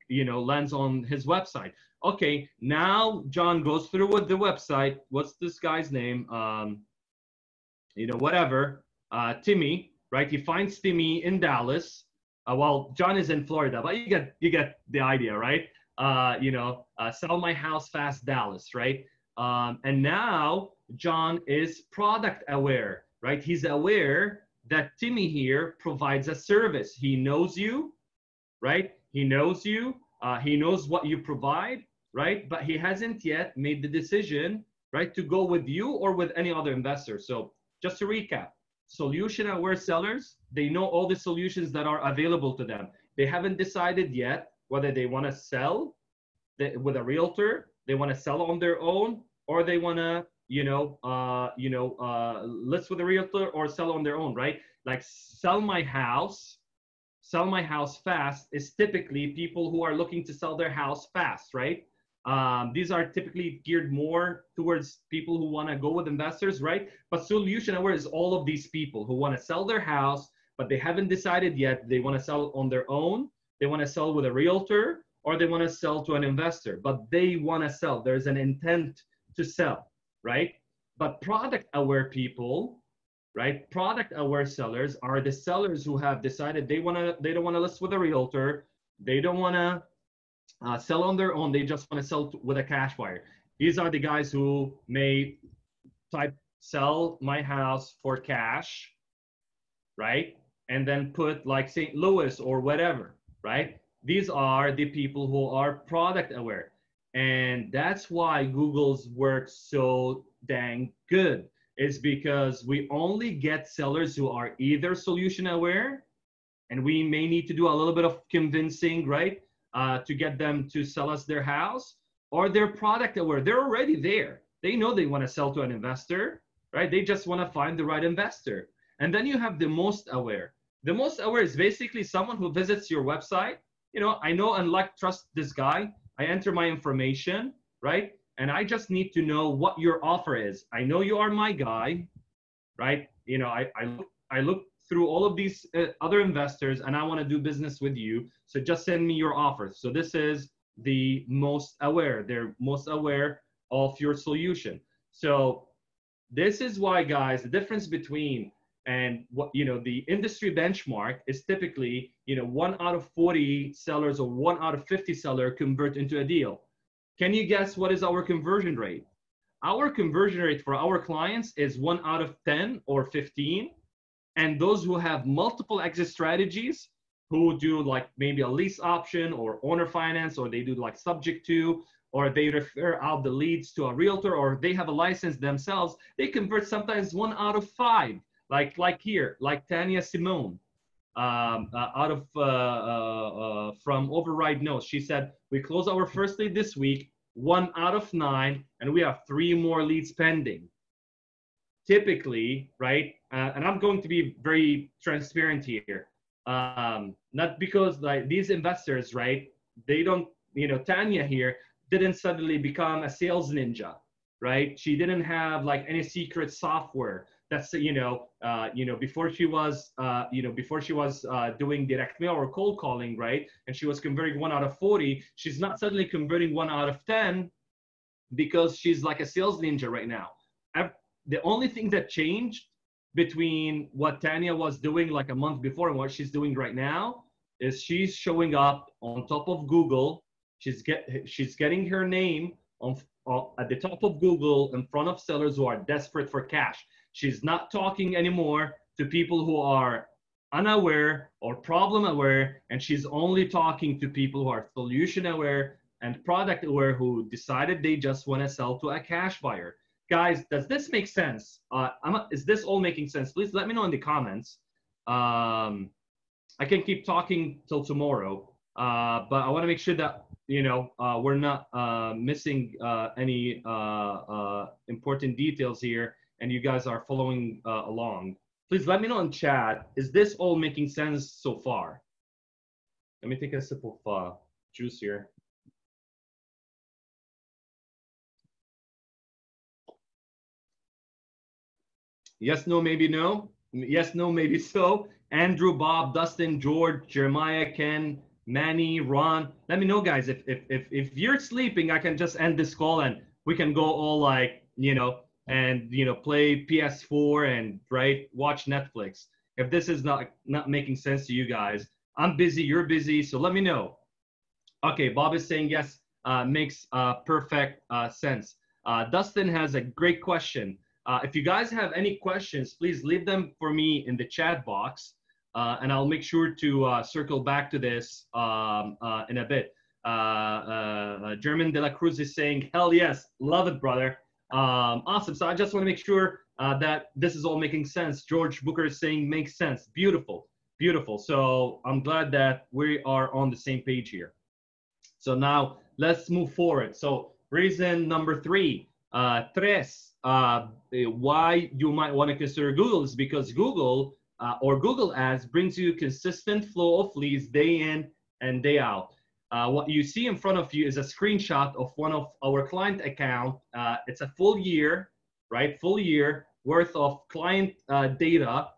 S1: you know, lands on his website. Okay, now John goes through with the website. What's this guy's name? You know, whatever, Timmy, right? He finds Timmy in Dallas. Well, John is in Florida, but you get the idea, right? You know, sell my house fast Dallas, right? And now John is product aware, right? He's aware that Timmy here provides a service. He knows you, right? He knows you. He knows what you provide, right? But he hasn't yet made the decision, right, to go with you or with any other investor. So just to recap, solution aware sellers, they know all the solutions that are available to them. They haven't decided yet whether they want to sell with a realtor, they want to sell on their own, or they want to, list with a realtor or sell on their own, right? Like sell my house fast is typically people who are looking to sell their house fast, right? These are typically geared more towards people who want to go with investors, right? But solution aware is all of these people who want to sell their house, but they haven't decided yet. They want to sell on their own. They want to sell with a realtor, or they want to sell to an investor, but they want to sell. There's an intent to sell, right? But product aware people, right? Product aware sellers are the sellers who have decided they don't want to list with a realtor. They don't want to sell on their own. They just want to sell with a cash buyer. These are the guys who may type sell my house for cash, right? And then put like St. Louis or whatever, right? These are the people who are product aware. And that's why Google's works so dang good. Is because we only get sellers who are either solution aware, and we may need to do a little bit of convincing, right, to get them to sell us their house, or they're product aware. They're already there. They know they want to sell to an investor, right? They just want to find the right investor. And then you have the most aware. The most aware is basically someone who visits your website. You know, I know and like trust this guy. I enter my information, right? And I just need to know what your offer is. I know you are my guy, right? You know, I look through all of these other investors and I want to do business with you. So just send me your offer. So this is the most aware. They're most aware of your solution. So this is why, guys, the difference between and what, you know, the industry benchmark is typically, you know, 1 out of 40 sellers or 1 out of 50 sellers convert into a deal. Can you guess what is our conversion rate? Our conversion rate for our clients is 1 out of 10 or 15. And those who have multiple exit strategies, who do like maybe a lease option or owner finance, or they do like subject to, or they refer out the leads to a realtor, or they have a license themselves, they convert sometimes 1 out of 5. Like here, like Tanya Simone. Out of from Override Notes. She said, we close our first lead this week, 1 out of 9, and we have 3 more leads pending. Typically, right? And I'm going to be very transparent here. Not because like these investors, right? They don't, you know, Tanya here didn't suddenly become a sales ninja, right? She didn't have like any secret software. That's before she was doing direct mail or cold calling, right? And she was converting 1 out of 40. She's not suddenly converting 1 out of 10 because she's like a sales ninja right now. The only thing that changed between what Tanya was doing like a month before and what she's doing right now is she's showing up on top of Google. She's getting her name at the top of Google in front of sellers who are desperate for cash. She's not talking anymore to people who are unaware or problem aware, and she's only talking to people who are solution aware and product aware who decided they just want to sell to a cash buyer. Guys, does this make sense? Is this all making sense? Please let me know in the comments. I can keep talking till tomorrow, but I want to make sure that we're not missing any important details here, and you guys are following along. Please let me know in chat. Is this all making sense so far? Let me take a sip of juice here. Yes, no, maybe no. Yes, no, maybe so. Andrew, Bob, Dustin, George, Jeremiah, Ken, Manny, Ron. Let me know, guys. If you're sleeping, I can just end this call and we can go all like, and play PS4 and watch Netflix. If this is not making sense to you guys, I'm busy, you're busy, so let me know. Okay, Bob is saying yes, makes perfect sense. Dustin has a great question. If you guys have any questions, please leave them for me in the chat box, and I'll make sure to circle back to this in a bit. German de la Cruz is saying, hell yes, love it, brother. Awesome. So I just want to make sure that this is all making sense. George Booker is saying makes sense. Beautiful, beautiful. So I'm glad that we are on the same page here. So now let's move forward. So reason number 3, why you might want to consider Google is because Google or Google Ads brings you consistent flow of leads day in and day out. What you see in front of you is a screenshot of one of our client account. It's a full year, right? Full year worth of client data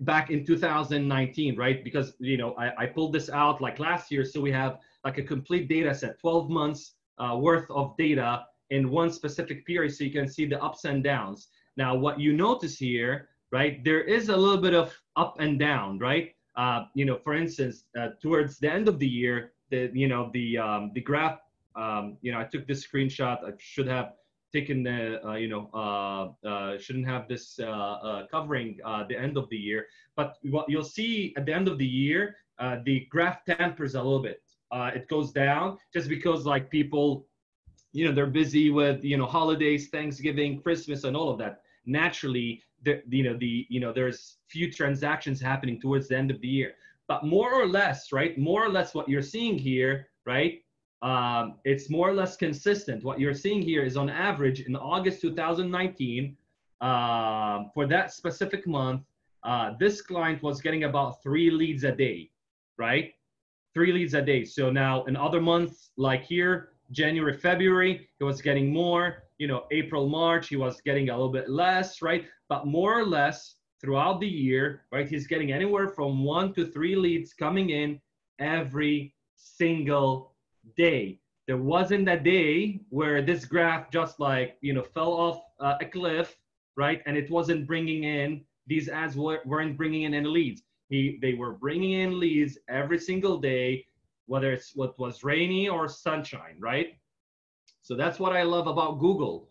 S1: back in 2019, right? Because, I pulled this out like last year. So we have like a complete data set, 12 months worth of data in one specific period. So you can see the ups and downs. Now, what you notice here, right? There is a little bit of up and down, right? For instance, towards the end of the year, the graph, I took this screenshot. I should have taken the, shouldn't have this covering the end of the year. But what you'll see at the end of the year, the graph tempers a little bit. It goes down just because like people, they're busy with, holidays, Thanksgiving, Christmas, and all of that. Naturally, there's few transactions happening towards the end of the year, but more or less, right? More or less what you're seeing here, right? It's more or less consistent. What you're seeing here is on average in August 2019, for that specific month, this client was getting about 3 leads a day, right? 3 leads a day. So now in other months, like here, January, February, he was getting more. April, March, he was getting a little bit less, right? But more or less throughout the year, right, he's getting anywhere from 1 to 3 leads coming in every single day. There wasn't a day where this graph just like, fell off a cliff, right? And it wasn't bringing in, these ads weren't bringing in any leads. They were bringing in leads every single day, whether it's what was rainy or sunshine, right? So that's what I love about Google,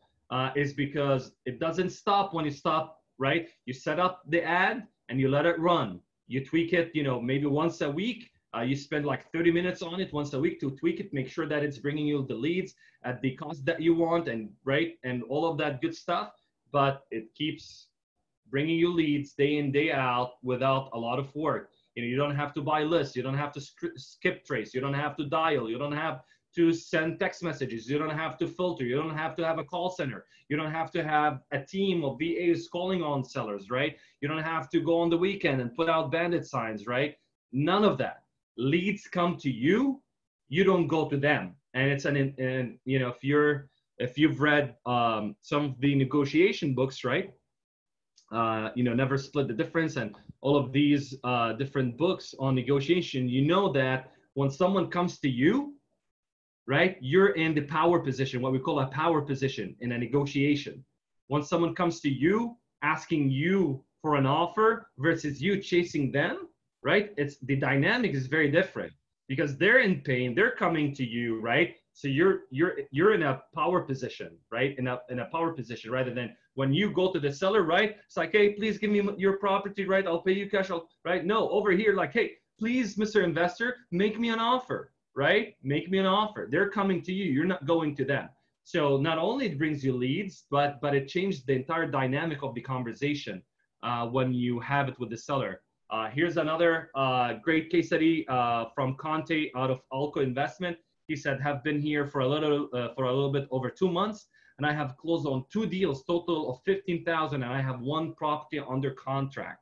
S1: is because it doesn't stop when you stop, right? You set up the ad and you let it run. You tweak it, maybe once a week. You spend like 30 minutes on it once a week to tweak it, make sure that it's bringing you the leads at the cost that you want, and right, and all of that good stuff. But it keeps bringing you leads day in, day out without a lot of work. You don't have to buy lists. You don't have to skip trace. You don't have to dial. You don't have to send text messages. You don't have to filter. You don't have to have a call center. You don't have to have a team of VAs calling on sellers, right? You don't have to go on the weekend and put out bandit signs, right? None of that. Leads come to you. You don't go to them. And it's if you've read some of the negotiation books, right? Never Split the Difference and all of these different books on negotiation, that when someone comes to you, right, you're in the power position, what we call a power position in a negotiation. When someone comes to you asking you for an offer versus you chasing them, right, the dynamic is very different because they're in pain. They're coming to you, right, So you're in a power position, right? In a power position, rather than when you go to the seller, right? It's like, hey, please give me your property, right? I'll pay you cash, right? No, over here, like, hey, please, Mr. Investor, make me an offer, right? Make me an offer. They're coming to you. You're not going to them. So not only it brings you leads, but it changed the entire dynamic of the conversation when you have it with the seller. Here's another great case study from Conte out of Alco Investment. He said, have been here for a little bit over 2 months, and I have closed on 2 deals, total of 15,000, and I have 1 property under contract.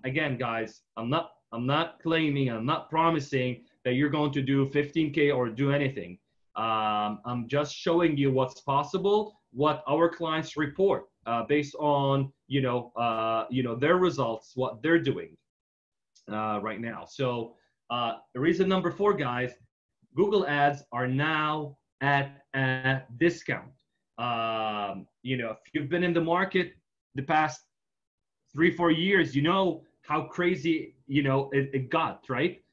S1: Again, guys, I'm not claiming, I'm not promising that you're going to do 15K or do anything. I'm just showing you what's possible, what our clients report based on their results, what they're doing right now. So reason number 4, guys, Google ads are now at a discount. If you've been in the market the past 3-4 years, you know how crazy it got, right?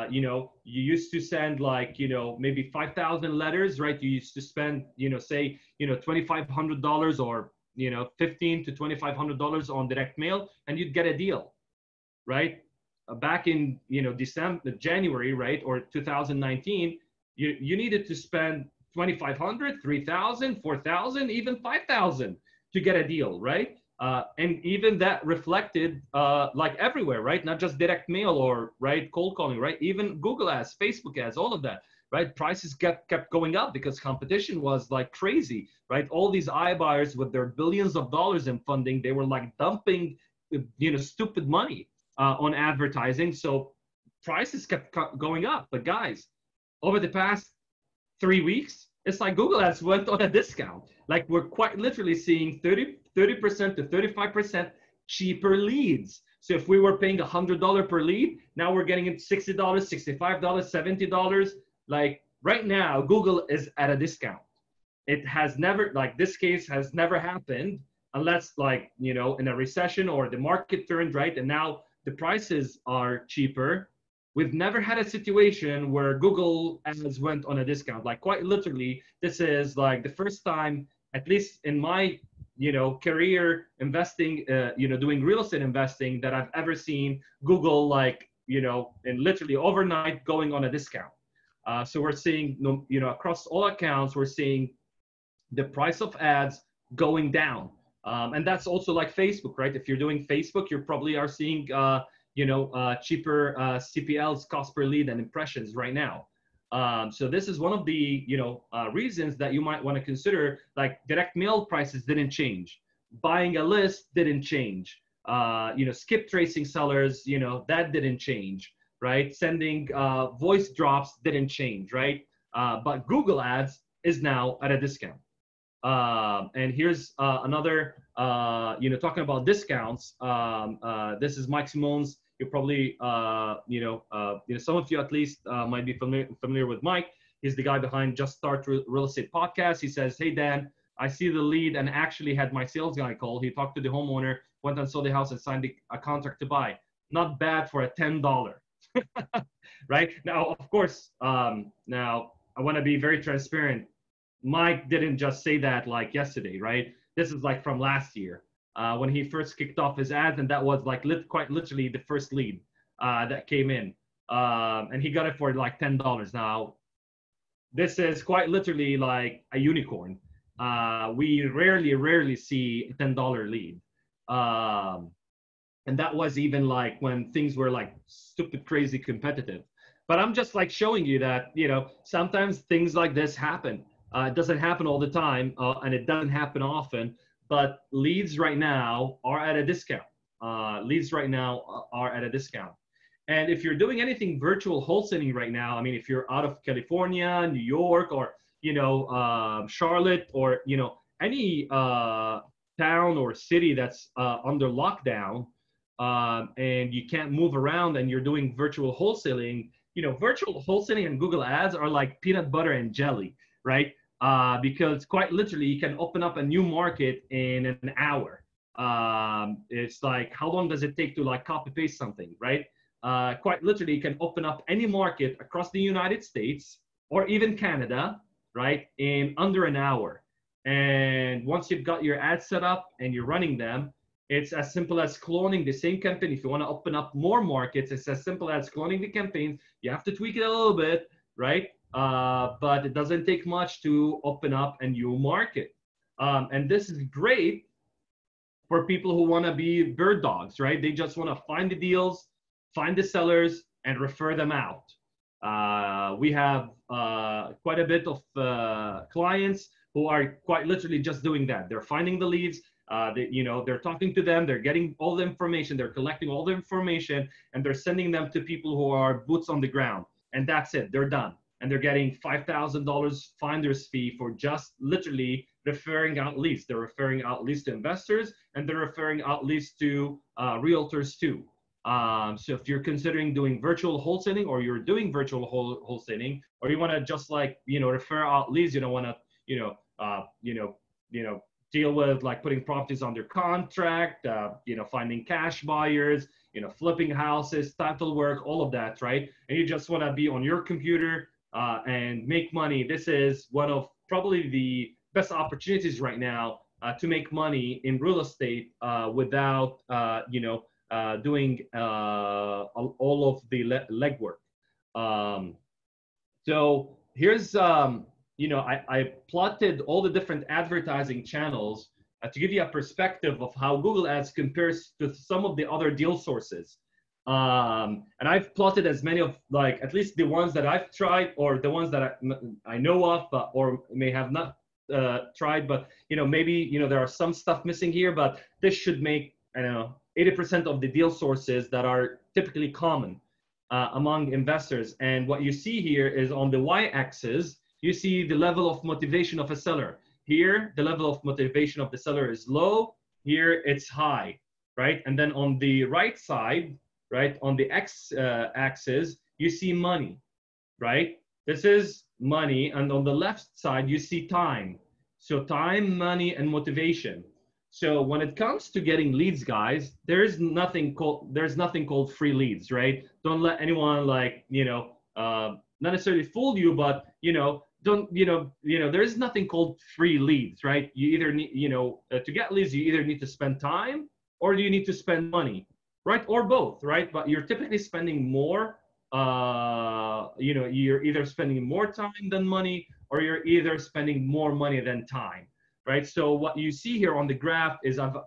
S1: You used to send like maybe 5,000 letters, right? You used to spend say $2,500 or $1,500 to $2,500 on direct mail, and you'd get a deal, right? Back in January, right, or 2019, you needed to spend 2,500, 3,000, 4,000, even 5,000 to get a deal, right? And even that reflected like everywhere, right? Not just direct mail or right cold calling, right? Even Google ads, Facebook ads, all of that, right? Prices kept going up because competition was like crazy, right? All these iBuyers with their billions of dollars in funding, they were like dumping, stupid money on advertising. So prices kept going up. But guys, over the past 3 weeks, it's like Google ads went on a discount. Like we're quite literally seeing 30% to 35% cheaper leads. So if we were paying $100 per lead, now we're getting it $60, $65, $70. Like right now, Google is at a discount. It has never, like this case has never happened unless like, in a recession or the market turned, right? And now the prices are cheaper. We've never had a situation where Google ads went on a discount. Like quite literally, this is like the first time, at least in my, career investing, doing real estate investing, that I've ever seen Google like, in literally overnight going on a discount. So we're seeing, across all accounts, we're seeing the price of ads going down. And that's also like Facebook, right? If you're doing Facebook, you probably are seeing, cheaper CPLs, cost per lead, and impressions right now. So this is one of the reasons that you might want to consider. Like direct mail prices didn't change, buying a list didn't change, skip tracing sellers, that didn't change, right? Sending voice drops didn't change, right? But Google ads is now at a discount. And here's another, talking about discounts. This is Mike Simone's. You probably, some of you at least might be familiar with Mike. He's the guy behind Just Start Real Estate Podcast. He says, hey, Dan, I see the lead and actually had my sales guy call. He talked to the homeowner, went and sold the house and signed a contract to buy. Not bad for a $10, right? Now, of course, now I want to be very transparent. Mike didn't just say that like yesterday, right? This is like from last year when he first kicked off his ads, and that was like quite literally the first lead that came in, and he got it for like $10. Now, this is quite literally like a unicorn. We rarely see a $10 lead, and that was even like when things were like stupid, crazy competitive. But I'm just like showing you that sometimes things like this happen. It doesn't happen all the time, and it doesn't happen often, but leads right now are at a discount. Leads right now are at a discount. And if you're doing anything virtual wholesaling right now, I mean, if you're out of California, New York, or, Charlotte, or, any town or city that's under lockdown, and you can't move around and you're doing virtual wholesaling, virtual wholesaling and Google ads are like peanut butter and jelly, right? Because quite literally you can open up a new market in an hour. It's like, how long does it take to like copy paste something, right? Quite literally you can open up any market across the United States or even Canada, right, in under an hour. And once you've got your ads set up and you're running them, it's as simple as cloning the same campaign. If you want to open up more markets, it's as simple as cloning the campaigns. You have to tweak it a little bit, right? But it doesn't take much to open up a new market. And this is great for people who want to be bird dogs, right? They just want to find the deals, find the sellers, and refer them out. We have quite a bit of clients who are quite literally just doing that. They're finding the leads. They're talking to them. They're getting all the information. They're collecting all the information, and they're sending them to people who are boots on the ground. And that's it. They're done. And they're getting $5,000 finder's fee for just literally referring out leads. They're referring out leads to investors, and they're referring out leads to realtors too. So if you're considering doing virtual wholesaling, or you're doing virtual wholesaling, or you want to just refer out leads, you don't want to deal with like putting properties under contract, finding cash buyers, flipping houses, title work, all of that, right? And you just want to be on your computer and make money. This is one of probably the best opportunities right now to make money in real estate without doing all of the legwork. So here's I plotted all the different advertising channels to give you a perspective of how Google Ads compares to some of the other deal sources. And I've plotted as many of at least the ones that I've tried, or the ones that I know of, or may have not tried, but maybe there are some stuff missing here, but this should make 80% of the deal sources that are typically common among investors. And what you see here is on the y-axis, you see the level of motivation of a seller. Here, the level of motivation of the seller is low. Here, it's high, right? And then on the right side, right, on the x-axis, you see money, right? This is money. And on the left side, you see time. So time, money, and motivation. So when it comes to getting leads, guys, there's nothing called free leads, right? Don't let anyone not necessarily fool you, but there's nothing called free leads, right? You either need, to get leads, you either need to spend time or you need to spend money, right? Or both, right? But you're typically spending more, you're either spending more time than money, or you're either spending more money than time, right? So what you see here on the graph is I've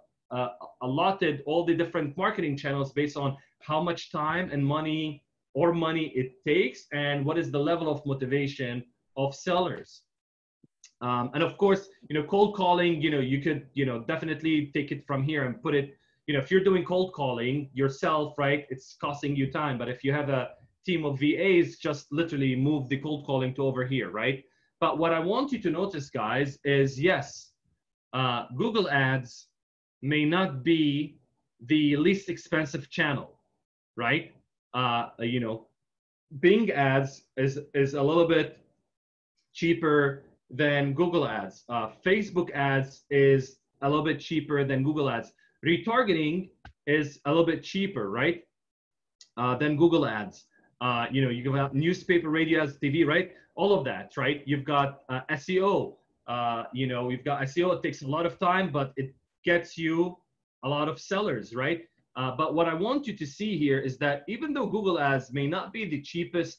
S1: allotted all the different marketing channels based on how much time and money it takes, and what is the level of motivation of sellers. And of course, cold calling, you could, definitely take it from here and put it, if you're doing cold calling yourself, right, it's costing you time. But if you have a team of VAs, just literally move the cold calling to over here, right? But what I want you to notice, guys, is yes, Google Ads may not be the least expensive channel, right? Bing Ads is a little bit cheaper than Google Ads. Facebook Ads is a little bit cheaper than Google Ads. Retargeting is a little bit cheaper, right, than Google Ads. You can have newspaper, radio, TV, right? All of that, right? You've got SEO. You've got SEO. It takes a lot of time, but it gets you a lot of sellers, right? But what I want you to see here is that even though Google Ads may not be the cheapest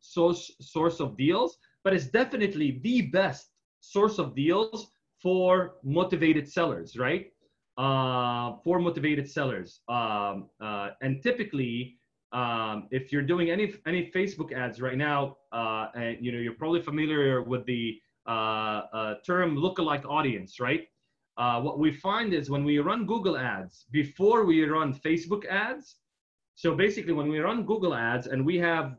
S1: source of deals, but it's definitely the best source of deals for motivated sellers, right? For motivated sellers. And typically, if you're doing any Facebook ads right now, and you're probably familiar with the term lookalike audience, right? What we find is when we run Google ads before we run Facebook ads, so basically when we run Google ads and we have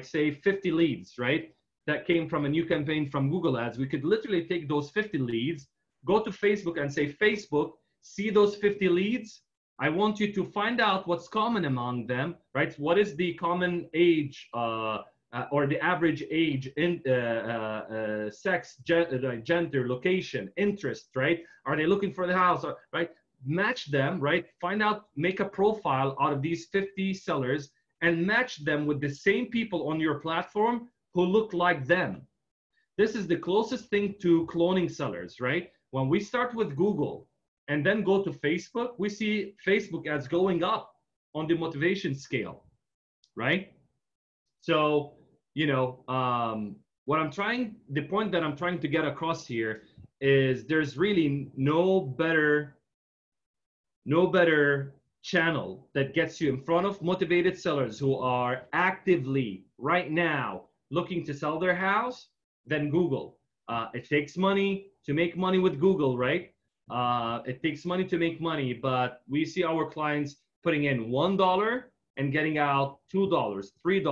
S1: say 50 leads, right, that came from a new campaign from Google ads, we could literally take those 50 leads, go to Facebook and say, Facebook, see those 50 leads. I want you to find out what's common among them, right? What is the common age or the average age in sex, gender, location, interest, right? Are they looking for the house, right? Match them, right? Find out, make a profile out of these 50 sellers and match them with the same people on your platform who look like them. This is the closest thing to cloning sellers, right? When we start with Google and then go to Facebook, we see Facebook ads going up on the motivation scale, right? So, the point that I'm trying to get across here is there's really no better channel that gets you in front of motivated sellers who are actively right now looking to sell their house than Google. It takes money to make money with Google, right? It takes money to make money, but we see our clients putting in $1 and getting out $2, $3,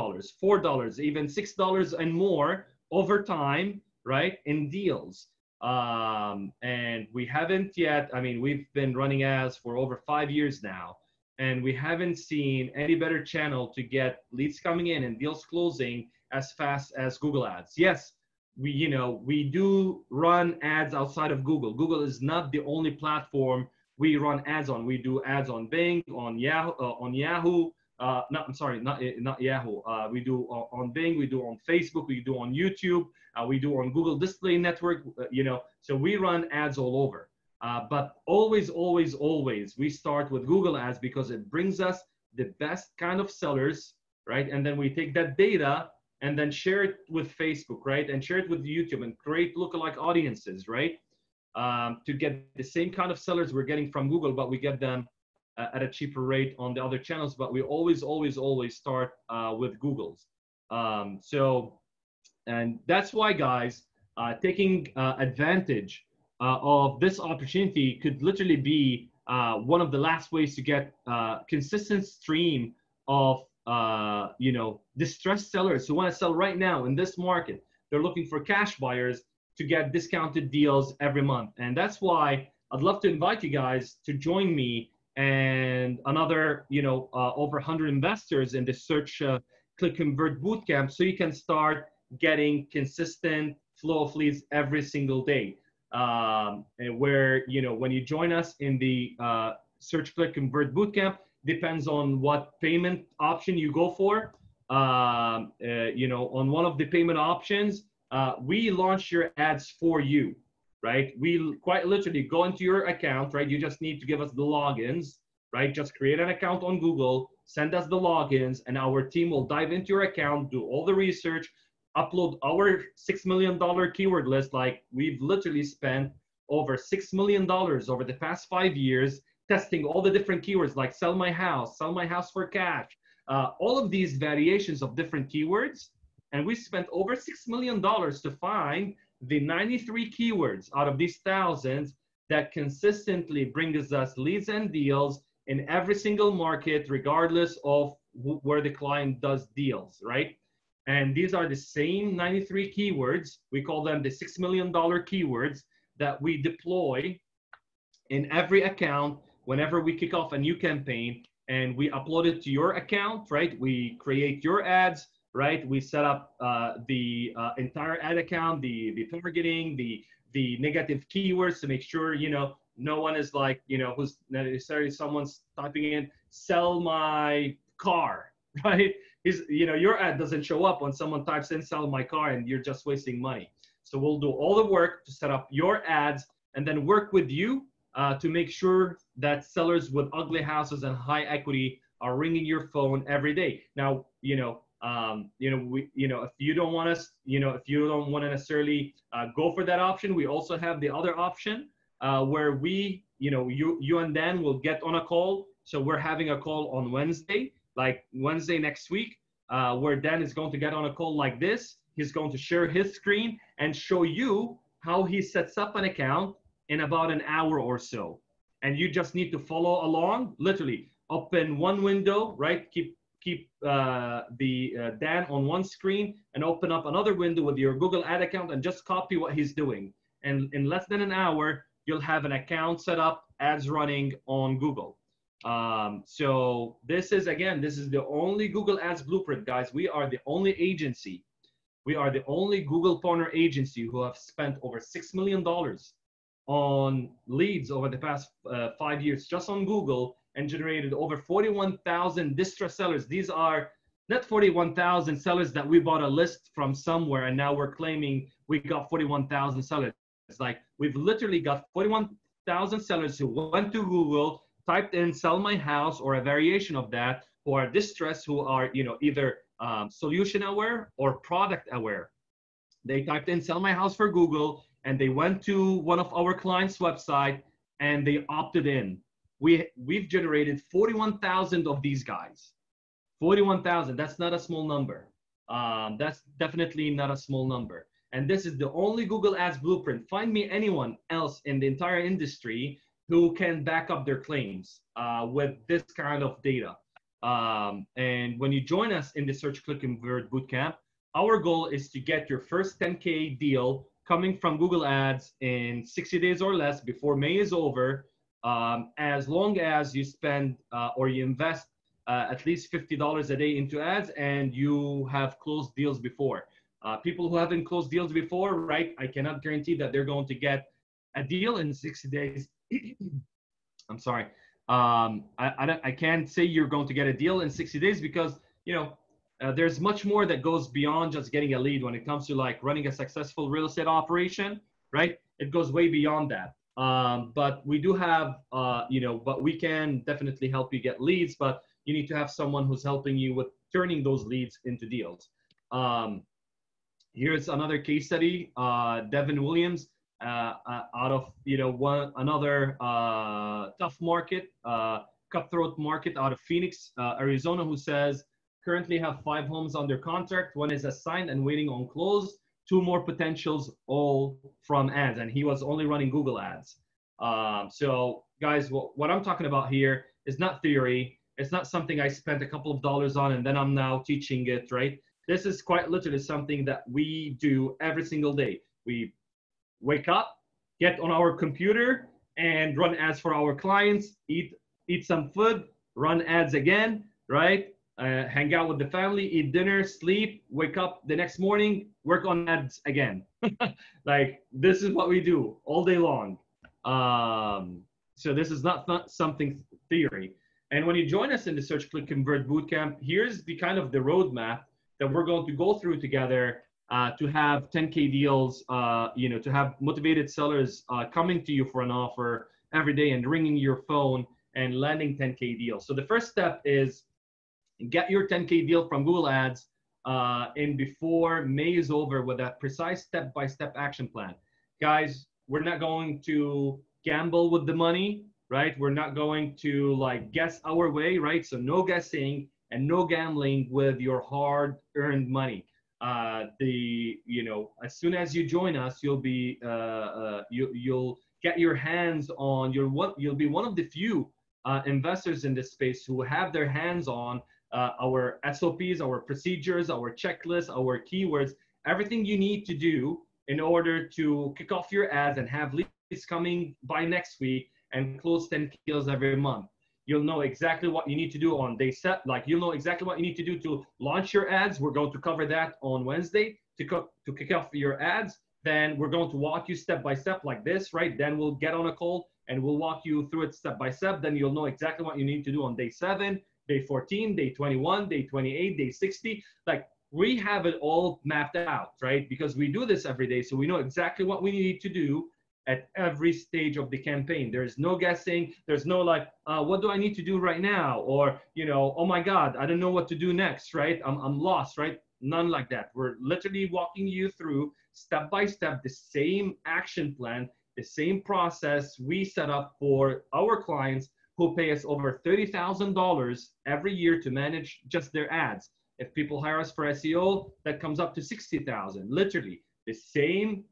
S1: $4, even $6 and more over time, right? In deals. And we haven't yet, I mean, we've been running ads for over 5 years now, and we haven't seen any better channel to get leads coming in and deals closing as fast as Google ads. Yes, we do run ads outside of Google. Google is not the only platform we run ads on. We do ads on Bing, on Yahoo, not Yahoo. We do on Bing, we do on Facebook, we do on YouTube, we do on Google Display Network, so we run ads all over. But always, always, always, we start with Google ads because it brings us the best kind of sellers, right? And then we take that data and then share it with Facebook, right? And share it with YouTube and create lookalike audiences, right? To get the same kind of sellers we're getting from Google, but we get them at a cheaper rate on the other channels. But we always, always, always start with Google's. And that's why, guys, taking advantage of this opportunity could literally be one of the last ways to get consistent stream of distressed sellers who want to sell right now in this market. They're looking for cash buyers to get discounted deals every month. And that's why I'd love to invite you guys to join me and another, over 100 investors in the Search, Click, Convert Bootcamp, so you can start getting consistent flow of leads every single day. And where, when you join us in the Search, Click, Convert Bootcamp, depends on what payment option you go for. On one of the payment options, we launch your ads for you, right? We quite literally go into your account, right? You just need to give us the logins, right? Just create an account on Google, send us the logins, and our team will dive into your account, do all the research, upload our $6 million keyword list. Like, we've literally spent over $6 million over the past 5 years testing all the different keywords, like sell my house for cash, all of these variations of different keywords. And we spent over $6 million to find the 93 keywords out of these thousands that consistently brings us leads and deals in every single market, regardless of where the client does deals, right? And these are the same 93 keywords. We call them the $6 million keywords that we deploy in every account whenever we kick off a new campaign, and we upload it to your account, right? We create your ads, right? We set up the entire ad account, the targeting, the negative keywords to make sure, no one is like, who's necessarily someone's typing in, sell my car, right? Your ad doesn't show up when someone types in, sell my car, and you're just wasting money. So we'll do all the work to set up your ads and then work with you to make sure that sellers with ugly houses and high equity are ringing your phone every day. Now, if you don't want us, if you don't want to necessarily go for that option, we also have the other option where we, you and Dan will get on a call. So we're having a call on Wednesday, like Wednesday next week, where Dan is going to get on a call like this. He's going to share his screen and show you how he sets up an account in about an hour or so. And you just need to follow along, literally open one window, right? Keep Dan on one screen and open up another window with your Google ad account and just copy what he's doing. And in less than an hour, you'll have an account set up, ads running on Google. So this is the only Google Ads blueprint, guys. We are the only agency. We are the only Google partner agency who have spent over $6 million on leads over the past 5 years just on Google and generated over 41,000 distress sellers. These are not 41,000 sellers that we bought a list from somewhere and now we're claiming we got 41,000 sellers. It's like we've literally got 41,000 sellers who went to Google, typed in "sell my house" or a variation of that, who are distressed, who are, you know, either solution aware or product aware. They typed in "sell my house" for Google, and they went to one of our clients' website and they opted in. We've generated 41,000 of these guys. 41,000. That's not a small number. That's definitely not a small number. And this is the only Google Ads blueprint. Find me anyone else in the entire industry who can back up their claims with this kind of data. And when you join us in the Search, Click, Convert Bootcamp, our goal is to get your first 10K deal coming from Google Ads in 60 days or less before May is over, as long as you spend or you invest at least $50 a day into ads and you have closed deals before. People who haven't closed deals before, right, I cannot guarantee that they're going to get a deal in 60 days. I'm sorry. I can't say you're going to get a deal in 60 days because, you know, there's much more that goes beyond just getting a lead when it comes to like running a successful real estate operation, right? It goes way beyond that. But we do have, you know, but we can definitely help you get leads, but you need to have someone who's helping you with turning those leads into deals. Here's another case study, Devin Williams, out of, you know, another tough market, cutthroat market out of Phoenix, Arizona, who says, currently have 5 homes under contract. 1 is assigned and waiting on close. 2 more potentials, all from ads. And he was only running Google Ads. So guys, what I'm talking about here is not theory. It's not something I spent a couple of dollars on and then I'm now teaching it, right? This is quite literally something that we do every single day. We wake up, get on our computer and run ads for our clients, eat some food, run ads again, right? Hang out with the family, eat dinner, sleep, wake up the next morning, work on ads again. Like, this is what we do all day long. So this is not something theory. And when you join us in the Search, Click, Convert Bootcamp, here's the kind of the roadmap that we're going to go through together to have 10K deals, you know, to have motivated sellers coming to you for an offer every day and ringing your phone and landing 10K deals. So the first step is get your 10K deal from Google Ads in before May is over with a precise step-by-step action plan. Guys, we're not going to gamble with the money, right? We're not going to like guess our way, right? So no guessing and no gambling with your hard-earned money. You know, as soon as you join us, you'll be you'll get your hands on you'll be one of the few investors in this space who have their hands on our SOPs, our procedures, our checklists, our keywords, everything you need to do in order to kick off your ads and have leads coming by next week and close 10 deals every month. You'll know exactly what you need to do on day set. Like, you'll know exactly what you need to do to launch your ads. We're going to cover that on Wednesday to kick off your ads. Then we're going to walk you step by step like this, right? Then we'll get on a call and we'll walk you through it step by step. Then you'll know exactly what you need to do on day 7, day 14, day 21, day 28, day 60. Like, we have it all mapped out, right? Because we do this every day. So we know exactly what we need to do at every stage of the campaign. There's no guessing. There's no like, what do I need to do right now? Or, you know, oh my God, I don't know what to do next, right? I'm lost, right? None like that. We're literally walking you through step by step the same action plan, the same process we set up for our clients who pay us over $30,000 every year to manage just their ads. If people hire us for SEO, that comes up to $60,000. Literally the same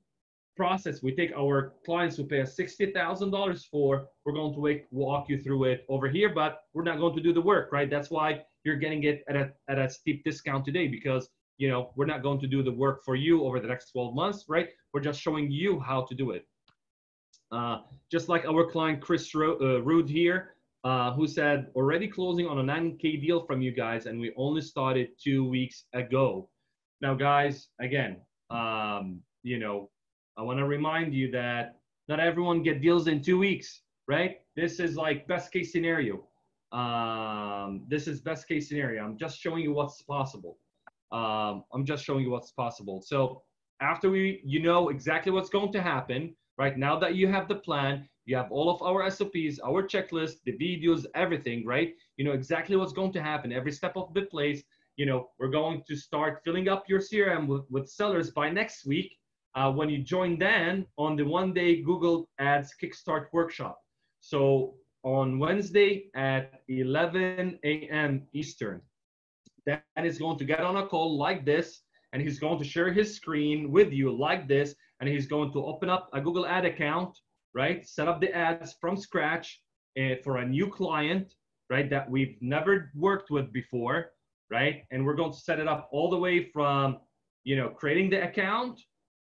S1: process. We take our clients who pay us $60,000 for, we're going to walk you through it over here, but we're not going to do the work, right? That's why you're getting it at a steep discount today, because, you know, we're not going to do the work for you over the next 12 months, right? We're just showing you how to do it. Just like our client, Chris Rude here, who said, already closing on a 9K deal from you guys, and we only started 2 weeks ago. Now, guys, again, you know, I want to remind you that not everyone get deals in 2 weeks, right? This is like best case scenario. This is best case scenario. I'm just showing you what's possible. I'm just showing you what's possible. So after you know exactly what's going to happen, right? Now that you have the plan, you have all of our SOPs, our checklist, the videos, everything, right? You know exactly what's going to happen every step of the place. You know, we're going to start filling up your CRM with sellers by next week when you join Dan on the 1-day Google Ads Kickstart workshop. So on Wednesday at 11 a.m. Eastern, Dan is going to get on a call like this, and he's going to share his screen with you like this, and he's going to open up a Google Ad account, right? Set up the ads from scratch for a new client, right? That we've never worked with before, right? And we're going to set it up all the way from, you know, creating the account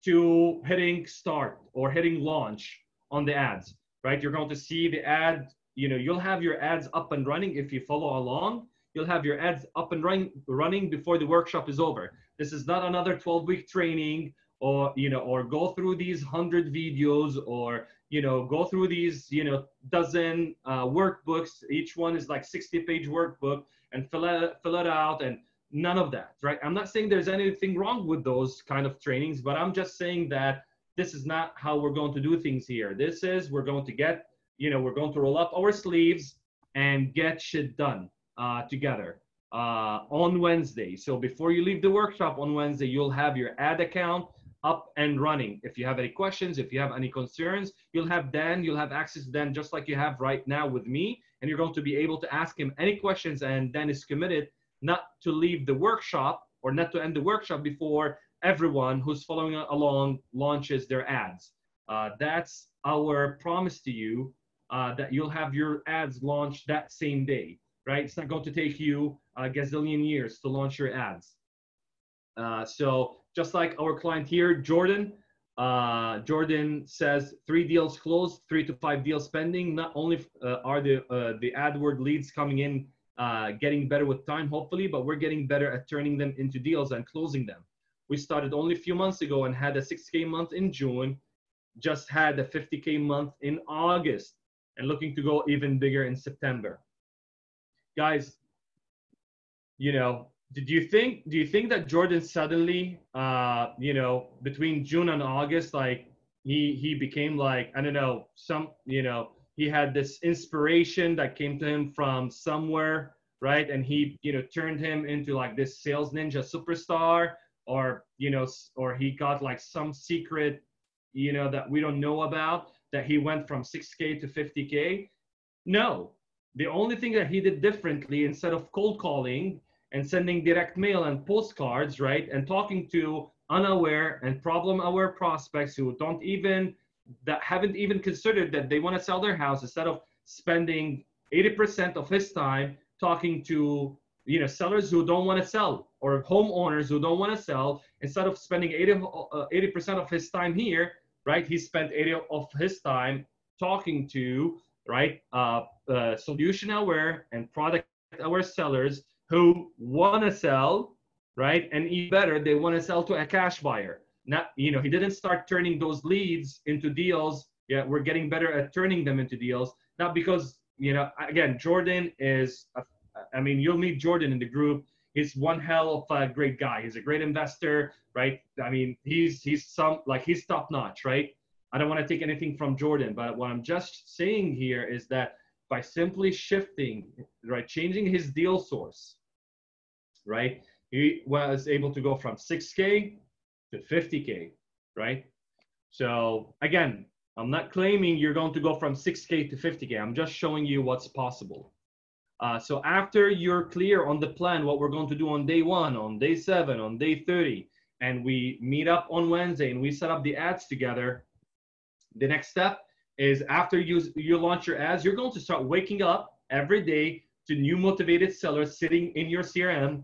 S1: to hitting start or hitting launch on the ads, right? You're going to see the ad, you know, you'll have your ads up and running if you follow along. You'll have your ads up and running before the workshop is over. This is not another 12-week training, or, you know, or go through these 100 videos, or, you know, go through these, you know, dozen workbooks. Each one is like 60-page workbook, and fill it out, and none of that, right? I'm not saying there's anything wrong with those kind of trainings, but I'm just saying that this is not how we're going to do things here. This is, we're going to get, you know, we're going to roll up our sleeves and get shit done together on Wednesday. So before you leave the workshop on Wednesday, you'll have your ad account up and running. If you have any questions, if you have any concerns, you'll have Dan, you'll have access to Dan just like you have right now with me, and you're going to be able to ask him any questions, and Dan is committed not to leave the workshop or not to end the workshop before everyone who's following along launches their ads. That's our promise to you, that you'll have your ads launched that same day, right? It's not going to take you a gazillion years to launch your ads. So just like our client here, Jordan, Jordan says 3 deals closed, 3 to 5 deals pending. Not only are the AdWord leads coming in, getting better with time, hopefully, but we're getting better at turning them into deals and closing them. We started only a few months ago and had a 6K month in June, just had a 50K month in August, and looking to go even bigger in September. Guys, you know, do you think that Jordan suddenly, you know, between June and August, like he became like, I don't know, some, you know, he had this inspiration that came to him from somewhere, right? And he, you know, turned him into like this sales ninja superstar, or, you know, or he got like some secret, you know, that we don't know about, that he went from 6K to 50K. No, the only thing that he did differently, instead of cold calling and sending direct mail and postcards, right, and talking to unaware and problem-aware prospects who don't even, that haven't even considered that they want to sell their house, instead of spending 80% of his time talking to, you know, sellers who don't want to sell, or homeowners who don't want to sell, instead of spending 80% of his time here, right, he spent 80 of his time talking to, right, solution aware and product aware sellers who want to sell, right, and even better, they want to sell to a cash buyer. Not, you know, he didn't start turning those leads into deals. Yeah, we're getting better at turning them into deals. Not because, you know, again, Jordan is, I mean, you'll meet Jordan in the group. He's one hell of a great guy. He's a great investor, right? I mean, he's top notch, right? I don't want to take anything from Jordan, but what I'm just saying here is that by simply shifting, right, changing his deal source, right, he was able to go from 6K to 50K, right? So again, I'm not claiming you're going to go from 6K to 50K. I'm just showing you what's possible. So after you're clear on the plan, what we're going to do on day 1, on day 7, on day 30, and we meet up on Wednesday and we set up the ads together, the next step is, after you launch your ads, you're going to start waking up every day to new motivated sellers sitting in your CRM,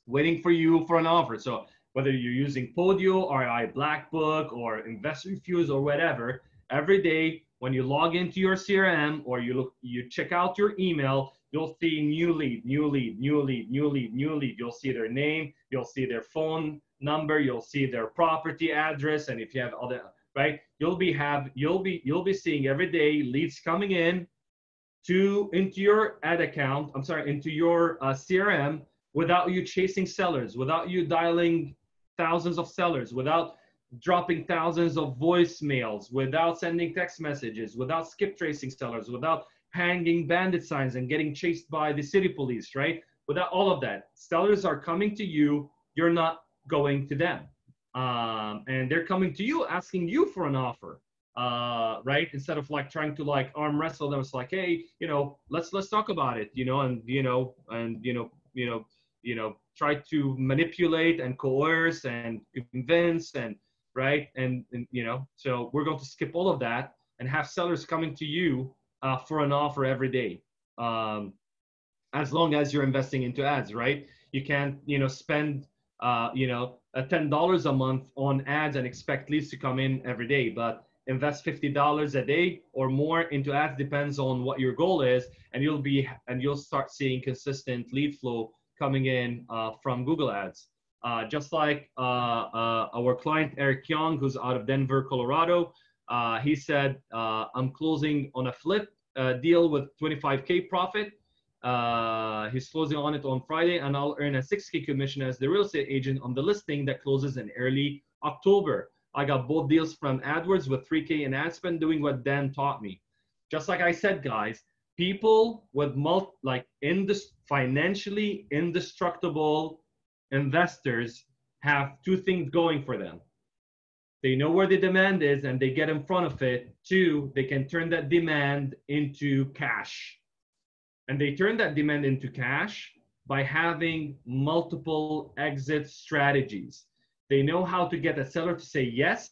S1: waiting for you for an offer. So whether you're using Podio or Blackbook or InvestRefuse or whatever, every day when you log into your CRM or you check out your email, you'll see new lead, new lead, new lead, new lead, new lead. You'll see their name, you'll see their phone number, you'll see their property address, and if you have other, right, you'll be seeing every day leads coming in into your ad account, I'm sorry, into your CRM without you chasing sellers, without you dialing thousands of sellers, without dropping thousands of voicemails, without sending text messages, without skip tracing sellers, without hanging bandit signs and getting chased by the city police, right? Without all of that, sellers are coming to you, you're not going to them. And they're coming to you asking you for an offer, right? Instead of like trying to like arm wrestle them. It's like, hey, let's talk about it, try to manipulate and coerce and convince and right. And so we're going to skip all of that and have sellers coming to you for an offer every day. As long as you're investing into ads, right? You can't, spend, $10 a month on ads and expect leads to come in every day, but invest $50 a day or more into ads, depends on what your goal is, and you'll start seeing consistent lead flow coming in from Google Ads. Just like our client Eric Young, who's out of Denver, Colorado, he said, I'm closing on a flip deal with 25K profit. He's closing on it on Friday, and I'll earn a 6K commission as the real estate agent on the listing that closes in early October. I got both deals from AdWords with 3K in ad spend, doing what Dan taught me. Just like I said, guys, people with financially indestructible investors have two things going for them. They know where the demand is and they get in front of it. Two, they can turn that demand into cash. And they turn that demand into cash by having multiple exit strategies. They know how to get a seller to say yes,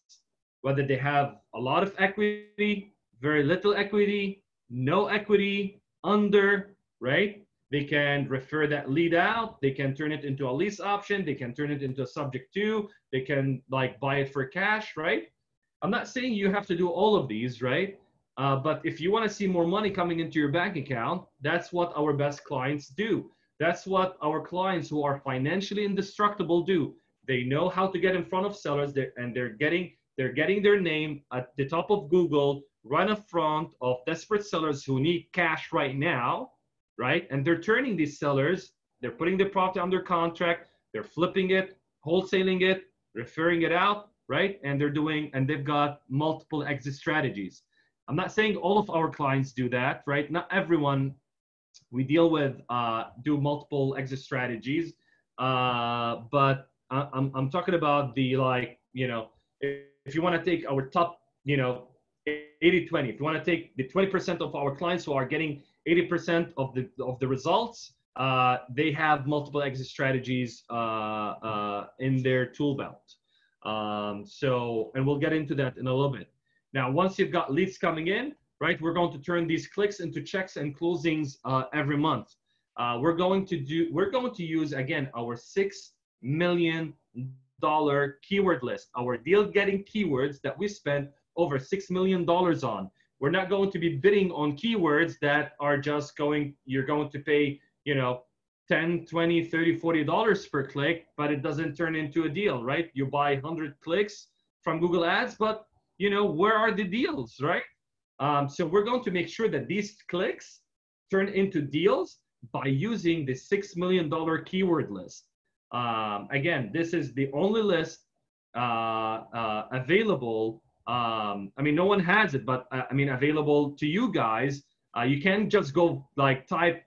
S1: whether they have a lot of equity, very little equity, no equity, under, right? They can refer that lead out. They can turn it into a lease option. They can turn it into a subject to. They can like buy it for cash, right? I'm not saying you have to do all of these, right? But if you want to see more money coming into your bank account, that's what our best clients do. That's what our clients who are financially indestructible do. They know how to get in front of sellers, and they're getting their name at the top of Google, right in front of desperate sellers who need cash right now, right? And they're turning these sellers, they're putting the property under contract, they're flipping it, wholesaling it, referring it out, right? And they've got multiple exit strategies. I'm not saying all of our clients do that, right? Not everyone we deal with do multiple exit strategies, but I'm talking about the if you want to take our top 80-20, if you want to take the 20% of our clients who are getting 80% of the results, they have multiple exit strategies in their tool belt. And we'll get into that in a little bit. Now, once you've got leads coming in, right, we're going to turn these clicks into checks and closings every month. We're going to use, again, our $6 million keyword list, our deal-getting keywords that we spent over $6 million on. We're not going to be bidding on keywords that are just you're going to pay, $10, $20, $30, $40 per click, but it doesn't turn into a deal, right? You buy 100 clicks from Google Ads, but where are the deals, right? So we're going to make sure that these clicks turn into deals by using the $6 million keyword list. Again, this is the only list available. No one has it, but available to you guys. You can't just go type,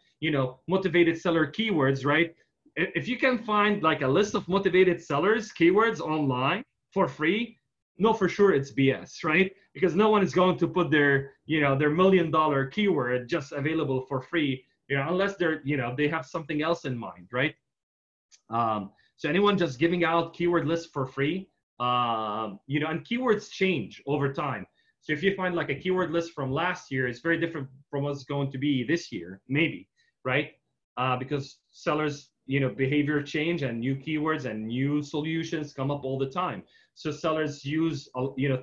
S1: motivated seller keywords, right? If you can find like a list of motivated sellers keywords online for free, no, for sure it's BS, right? Because no one is going to put their $1 million keyword just available for free, unless they have something else in mind, right? So anyone just giving out keyword lists for free, and keywords change over time. So if you find like a keyword list from last year, it's very different from what's going to be this year, maybe, right? Because sellers, behavior change and new keywords and new solutions come up all the time. So sellers use,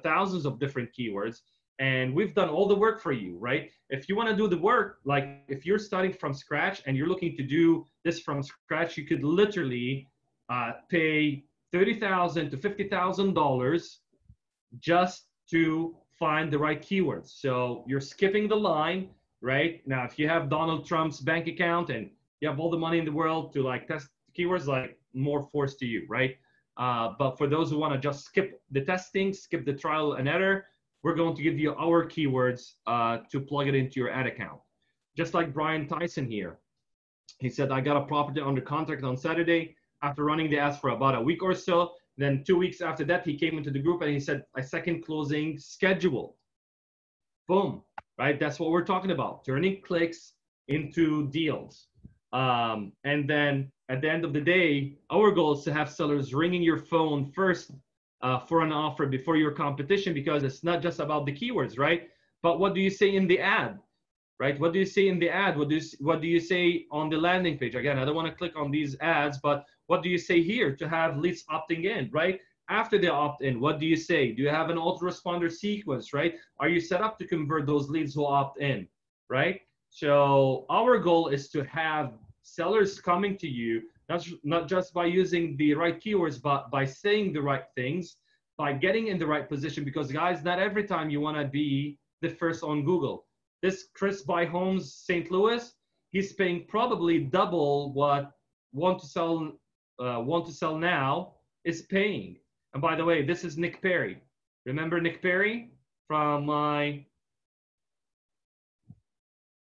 S1: thousands of different keywords, and we've done all the work for you, right? If you want to do the work, like if you're starting from scratch and you're looking to do this from scratch, you could literally pay $30,000 to $50,000 just to find the right keywords. So you're skipping the line. right? Now, if you have Donald Trump's bank account and you have all the money in the world to like test keywords, like more force to you, right? But for those who want to just skip the testing, skip the trial and error, we're going to give you our keywords to plug it into your ad account. Just like Brian Tyson here. He said, I got a property under contract on Saturday after running the ads for about a week or so. Then 2 weeks after that, he came into the group and he said, a second closing scheduled. Boom, right? That's what we're talking about, turning clicks into deals. And then at the end of the day, our goal is to have sellers ringing your phone first for an offer before your competition, because it's not just about the keywords, right? But what do you say in the ad, right? What do you say in the ad? What do you say on the landing page? Again, I don't want to click on these ads, but what do you say here to have leads opting in, right? After they opt in, what do you say? Do you have an autoresponder sequence, right? Are you set up to convert those leads who opt in, right? So our goal is to have sellers coming to you, not just by using the right keywords, but by saying the right things, by getting in the right position. Because guys, not every time you want to be the first on Google. This Chris Buy Homes St. Louis, he's paying probably double what want to sell now is paying. And by the way, this is Nick Perry. Remember Nick Perry from my,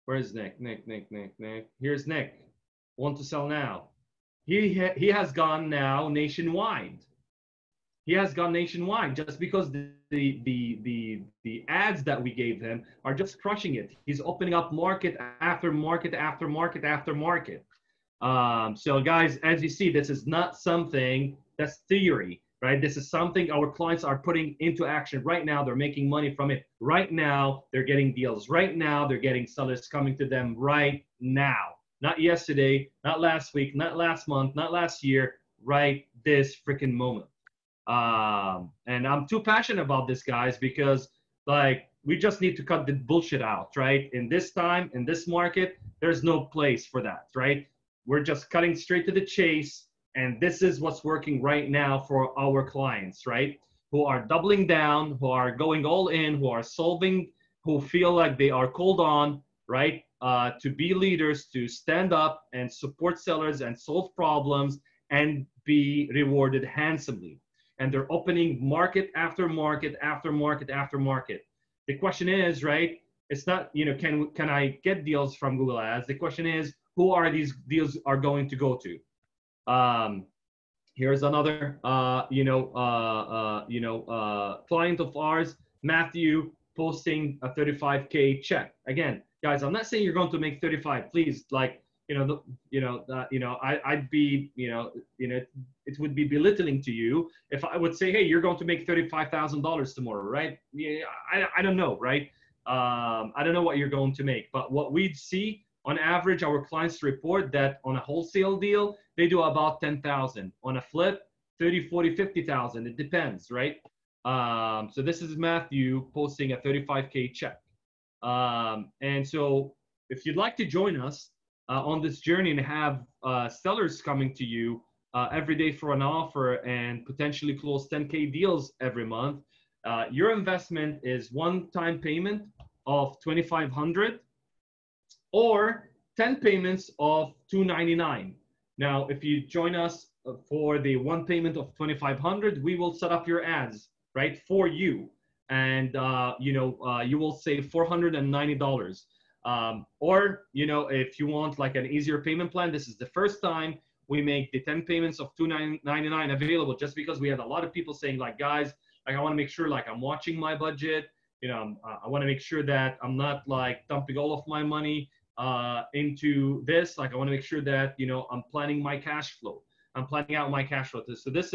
S1: where's Nick? Nick. Here's Nick. Want to sell now. He has gone now nationwide. He has gone nationwide just because the ads that we gave him are just crushing it. He's opening up market after market after market after market. So guys, as you see, this is not something that's theory, right? This is something our clients are putting into action right now. They're making money from it right now. They're getting deals right now. They're getting sellers coming to them right now. Not yesterday, not last week, not last month, not last year, right this freaking moment. And I'm too passionate about this, guys, because like we just need to cut the bullshit out, right? In this time, in this market, there's no place for that, right? We're just cutting straight to the chase. And this is what's working right now for our clients, right? Who are doubling down, who are going all in, who are solving, who feel like they are called on, right? To be leaders, to stand up and support sellers and solve problems and be rewarded handsomely. And they're opening market after market after market after market. The question is, right? It's not, can I get deals from Google Ads? The question is, who are these deals are going to go to? Here's another, client of ours, Matthew, posting a 35K check. Again, guys, I'm not saying you're going to make 35. Please, like, I'd be, it would be belittling to you if I would say, hey, you're going to make $35,000 tomorrow, right? Yeah, I don't know, right? I don't know what you're going to make, but what we'd see on average, our clients report that on a wholesale deal, they do about 10,000. On a flip, 30, 40, 50,000. It depends, right? So this is Matthew posting a 35K check. And so if you'd like to join us on this journey and have sellers coming to you every day for an offer and potentially close 10K deals every month, your investment is one-time payment of $2,500 or 10 payments of $299. Now, if you join us for the one payment of $2,500, we will set up your ads, right, for you. And, you will save $490. Or, if you want like an easier payment plan, this is the first time we make the 10 payments of $299 available, just because we had a lot of people saying like, guys, like I want to make sure like I'm watching my budget. I want to make sure that I'm not like dumping all of my money into this. Like I want to make sure that I'm planning my cash flow. I'm planning out my cash flow. So this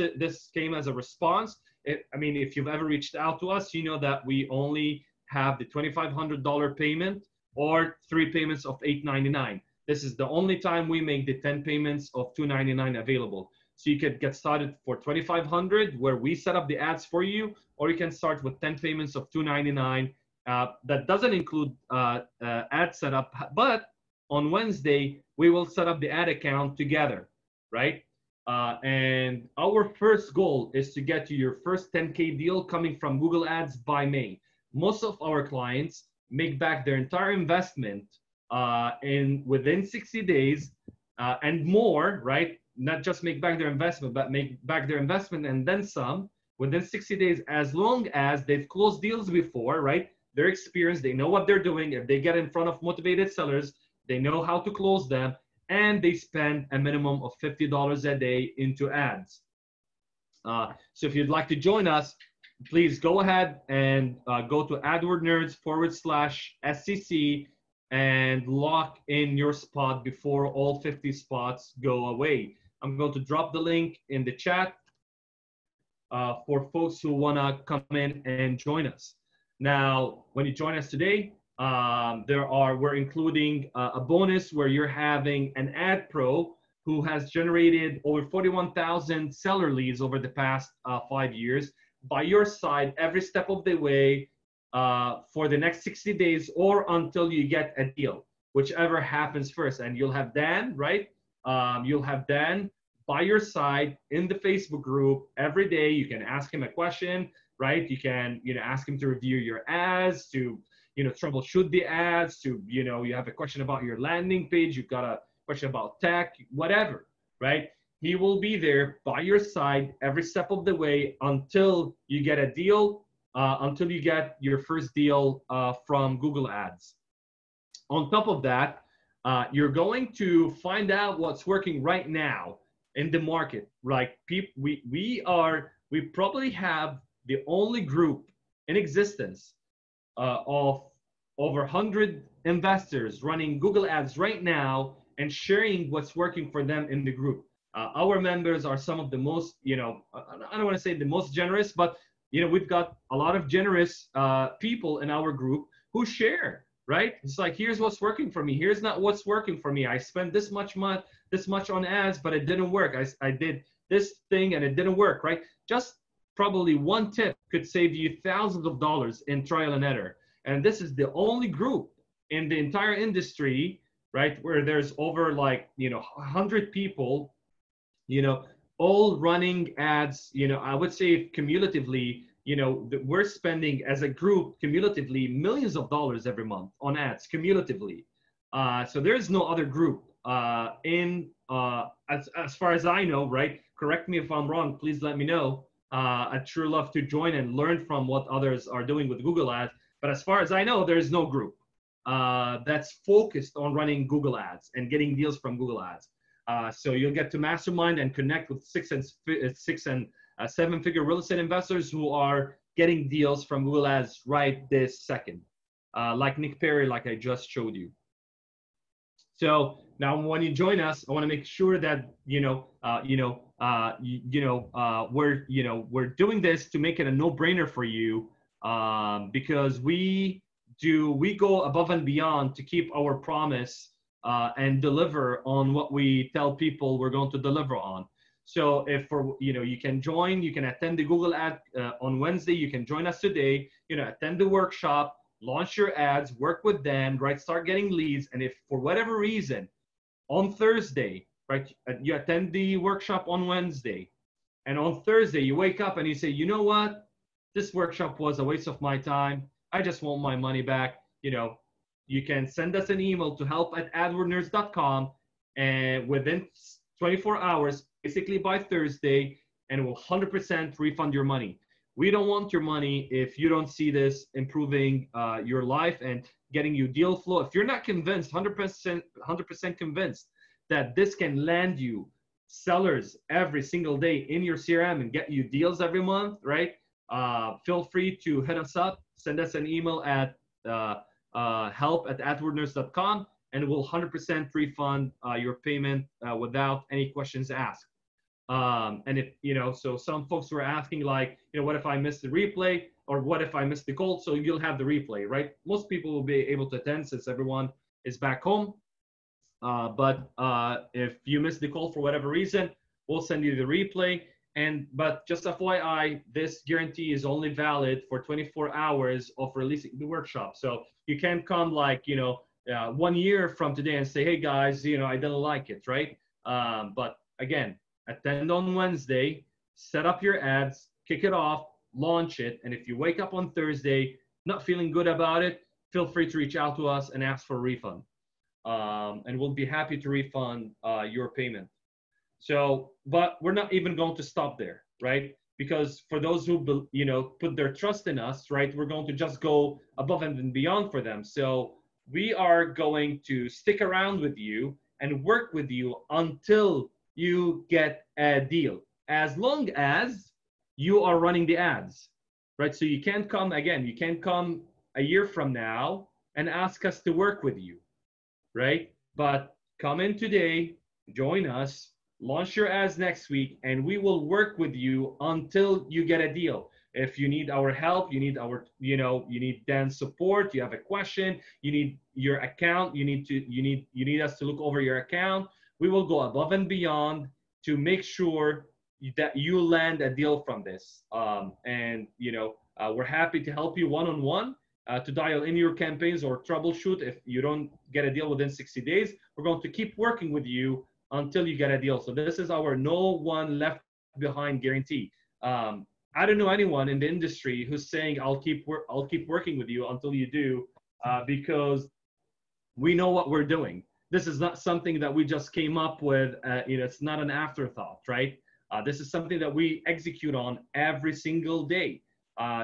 S1: came as a response. If you've ever reached out to us, you know that we only have the $2,500 payment or 3 payments of $899. This is the only time we make the 10 payments of $299 available. So you could get started for $2,500 where we set up the ads for you, or you can start with 10 payments of $299. That doesn't include ad setup, but on Wednesday, we will set up the ad account together, right? And our first goal is to get you your first 10K deal coming from Google Ads by May. Most of our clients make back their entire investment in within 60 days and more, right? Not just make back their investment, but make back their investment and then some within 60 days, as long as they've closed deals before, right? They're experienced, they know what they're doing. If they get in front of motivated sellers, they know how to close them, and they spend a minimum of $50 a day into ads. So if you'd like to join us, please go ahead and go to AdWordNerds/SCC and lock in your spot before all 50 spots go away. I'm going to drop the link in the chat for folks who want to come in and join us. Now, when you join us today, we're including a bonus where you're having an ad pro who has generated over 41,000 seller leads over the past 5 years by your side every step of the way for the next 60 days or until you get a deal, whichever happens first. And you'll have Dan, right? You'll have Dan by your side in the Facebook group every day. You can ask him a question, right? You can, ask him to review your ads, to, troubleshoot the ads, to, you have a question about your landing page, you've got a question about tech, whatever, right? He will be there by your side every step of the way until you get a deal, until you get your first deal from Google Ads. On top of that, you're going to find out what's working right now in the market. Like we probably have the only group in existence of over 100 investors running Google Ads right now and sharing what's working for them in the group. Our members are some of the most, I don't want to say the most generous, but we've got a lot of generous people in our group who share, right? It's like, here's what's working for me. Here's not what's working for me. I spent this much on ads, but it didn't work. I did this thing and it didn't work, right? Just probably one tip could save you thousands of dollars in trial and error. And this is the only group in the entire industry, right, where there's over 100 people, all running ads. I would say cumulatively, we're spending as a group cumulatively millions of dollars every month on ads cumulatively. So there's no other group as far as I know, right? Correct me if I'm wrong, please let me know. I'd sure love to join and learn from what others are doing with Google Ads. But as far as I know, there's no group that's focused on running Google Ads and getting deals from Google Ads. So you'll get to mastermind and connect with six and seven-figure real estate investors who are getting deals from Google Ads right this second, like Nick Perry, like I just showed you. So now, when you join us, I want to make sure that we're doing this to make it a no-brainer for you, because we go above and beyond to keep our promise and deliver on what we tell people we're going to deliver on. So if you can join, you can attend the Google Ad on Wednesday. You can join us today. Attend the workshop, launch your ads, work with them, right? Start getting leads. And if for whatever reason on Thursday, right, you attend the workshop on Wednesday, and on Thursday you wake up and you say, you know what, this workshop was a waste of my time. I just want my money back. You can send us an email to help@adwordnerds.com, and within 24 hours, basically by Thursday, and we'll 100% refund your money. We don't want your money if you don't see this improving your life and getting you deal flow. If you're not convinced, 100% convinced that this can land you sellers every single day in your CRM and get you deals every month, right? Feel free to hit us up, send us an email at help@adwordnerds.com, and we'll 100% refund your payment without any questions asked. And if, so some folks were asking what if I missed the replay, or what if I missed the call? So you'll have the replay, right? Most people will be able to attend since everyone is back home. But if you missed the call for whatever reason, we'll send you the replay. But just FYI, this guarantee is only valid for 24 hours of releasing the workshop. So you can't come 1 year from today and say, hey guys, I didn't like it, right? But again, attend on Wednesday, set up your ads, kick it off, launch it. And if you wake up on Thursday not feeling good about it, feel free to reach out to us and ask for a refund. And we'll be happy to refund your payment. So, but we're not even going to stop there, right? Because for those who, put their trust in us, right, we're going to just go above and beyond for them. So we are going to stick around with you and work with you until you get a deal, as long as you are running the ads, right? So you can't come again, you can't come a year from now and ask us to work with you, right? But come in today, join us, launch your ads next week, and we will work with you until you get a deal. If you need our help, you need our, you need Dan's support, you have a question, you need your account, you need us to look over your account. We will go above and beyond to make sure that you land a deal from this. We're happy to help you one-on-one to dial in your campaigns or troubleshoot if you don't get a deal within 60 days. We're going to keep working with you until you get a deal. So this is our no one left behind guarantee. I don't know anyone in the industry who's saying I'll keep working with you until you do, because we know what we're doing. This is not something that we just came up with. It's not an afterthought, right? This is something that we execute on every single day.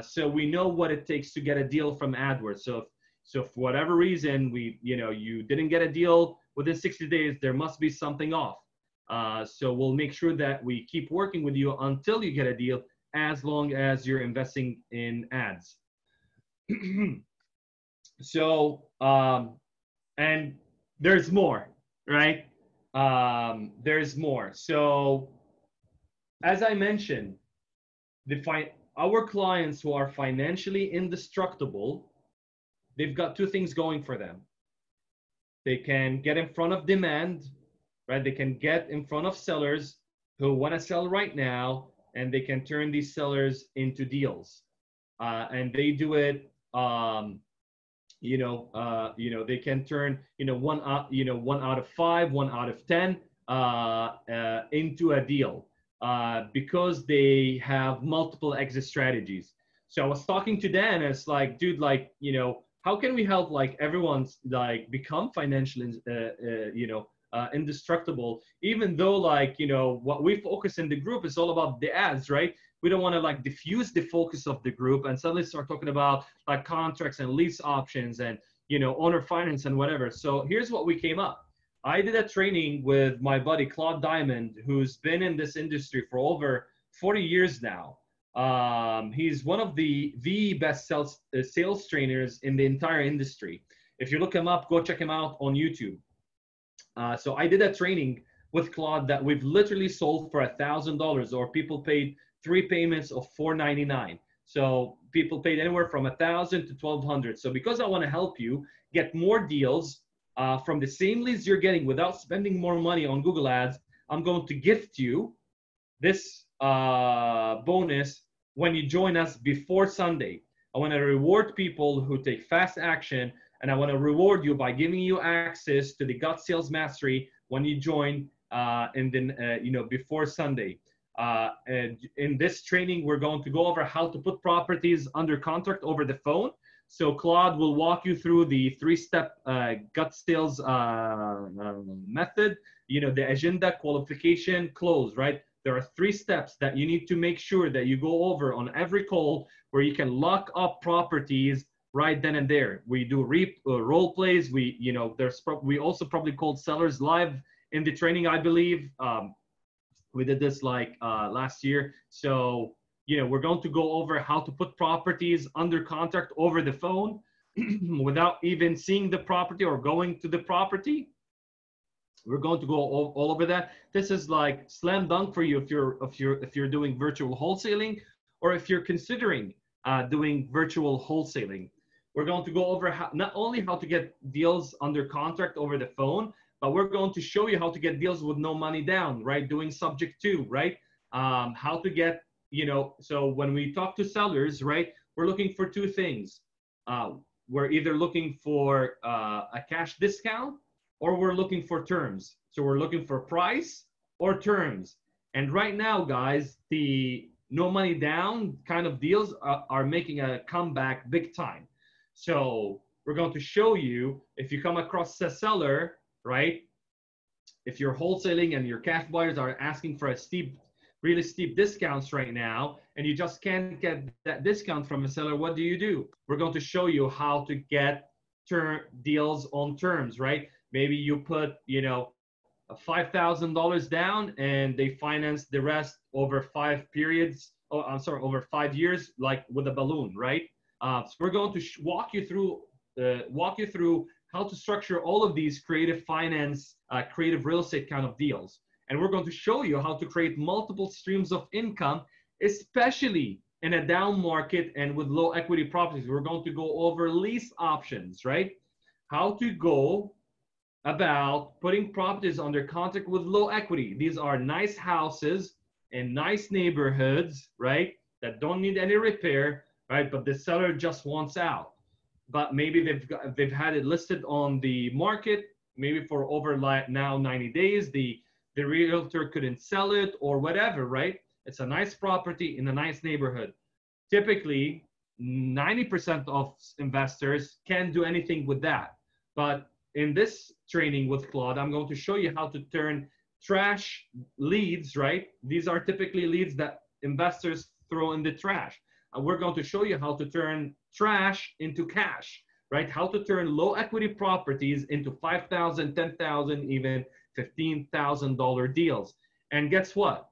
S1: So we know what it takes to get a deal from AdWords. So for whatever reason, you didn't get a deal within 60 days, there must be something off. So we'll make sure that we keep working with you until you get a deal, as long as you're investing in ads. So, and there's more, right? There's more. So as I mentioned, our clients who are financially indestructible, they've got two things going for them. They can get in front of demand, right? They can get in front of sellers who want to sell right now, and they can turn these sellers into deals. And they do it, they can turn, one out of 5, 1 out of 10 into a deal because they have multiple exit strategies. So I was talking to Dan, and it's like, dude, how can we help everyone's become financially, indestructible, even though what we focus in the group is all about the ads, right? We don't want to diffuse the focus of the group and suddenly start talking about contracts and lease options and owner finance and whatever. So here's what we came up. I did a training with my buddy Claude Diamond, who's been in this industry for over 40 years now. He's one of the best sales trainers in the entire industry. If you look him up, go check him out on YouTube. So I did a training with Claude that we've literally sold for $1,000, or people paid 3 payments of $499. So people paid anywhere from $1,000 to $1,200. So because I want to help you get more deals from the same leads you're getting without spending more money on Google Ads, I'm going to gift you this bonus when you join us before Sunday. I want to reward people who take fast action, and I want to reward you by giving you access to the Gut Sales Mastery when you join before Sunday. And in this training, we're going to go over how to put properties under contract over the phone. So Claude will walk you through the 3-step gut sales method, the agenda, qualification, close, right? There are 3 steps that you need to make sure that you go over on every call, where you can lock up properties right then and there. We do role plays. We also probably called sellers live in the training, I believe. We did this last year. So, we're going to go over how to put properties under contract over the phone without even seeing the property or going to the property. We're going to go all over that. This is slam dunk for you if you're doing virtual wholesaling, or if you're considering doing virtual wholesaling. We're going to go over not only how to get deals under contract over the phone, but we're going to show you how to get deals with no money down, right? Doing subject to, right? How to get, so when we talk to sellers, right, we're looking for 2 things. We're either looking for a cash discount, or we're looking for terms. So we're looking for price or terms. And right now, guys, the no money down kind of deals are making a comeback big time. So we're going to show you if you come across a seller, right? If you're wholesaling and your cash buyers are asking for a really steep discounts right now, and you just can't get that discount from a seller, what do? We're going to show you how to get deals on terms, right? Maybe you put, $5,000 down and they finance the rest over 5 periods. Oh, I'm sorry, over 5 years, like with a balloon, right? So we're going to walk you through how to structure all of these creative finance, creative real estate kind of deals. And we're going to show you how to create multiple streams of income, especially in a down market and with low equity properties. We're going to go over lease options, right? How to go about putting properties under contract with low equity. These are nice houses in nice neighborhoods, right? That don't need any repair, right? But the seller just wants out. But maybe they've had it listed on the market, maybe for over now 90 days. The realtor couldn't sell it or whatever, right? It's a nice property in a nice neighborhood. Typically, 90% of investors can't do anything with that. But in this training with Claude, I'm going to show you how to turn trash leads, right? These are typically leads that investors throw in the trash. And we're going to show you how to turn trash into cash, right? How to turn low equity properties into $5,000, $10,000, even $15,000 deals. And guess what?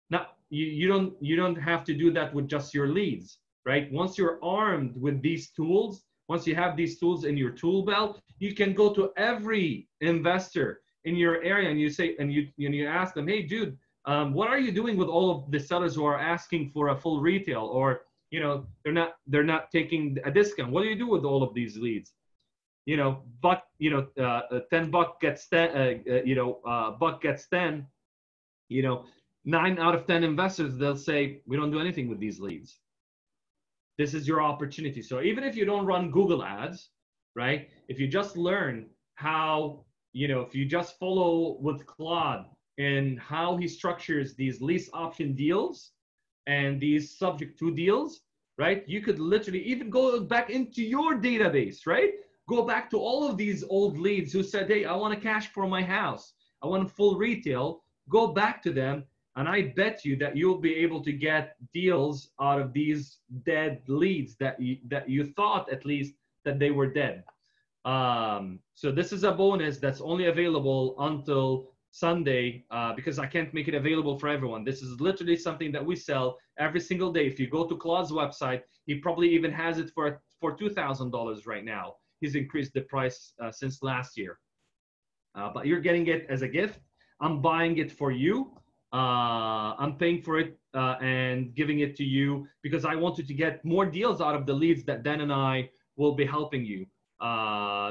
S1: Now, you don't have to do that with just your leads, right? Once you're armed with these tools, once you have these tools in your tool belt, you can go to every investor in your area and you say, and you ask them, hey, dude, what are you doing with all of the sellers who are asking for a full retail, or they're not taking a discount? What do you do with all of these leads? $10 gets 10. Buck gets 10. 9 out of 10 investors, they'll say, we don't do anything with these leads. This is your opportunity. So even if you don't run Google ads, right? If you just learn how, if you just follow with Claude and how he structures these lease option deals and these subject to deals, right? You could literally even go back into your database, right? Go back to all of these old leads who said, hey, I want a cash for my house. I want a full retail. Go back to them. And I bet you that you'll be able to get deals out of these dead leads that you thought at least that they were dead. So this is a bonus that's only available until Sunday because I can't make it available for everyone. This is literally something that we sell every single day. If you go to Claude's website, he probably even has it for $2,000 right now. He's increased the price since last year. But you're getting it as a gift. I'm buying it for you. I'm paying for it and giving it to you because I wanted to get more deals out of the leads that Dan and I will be helping you.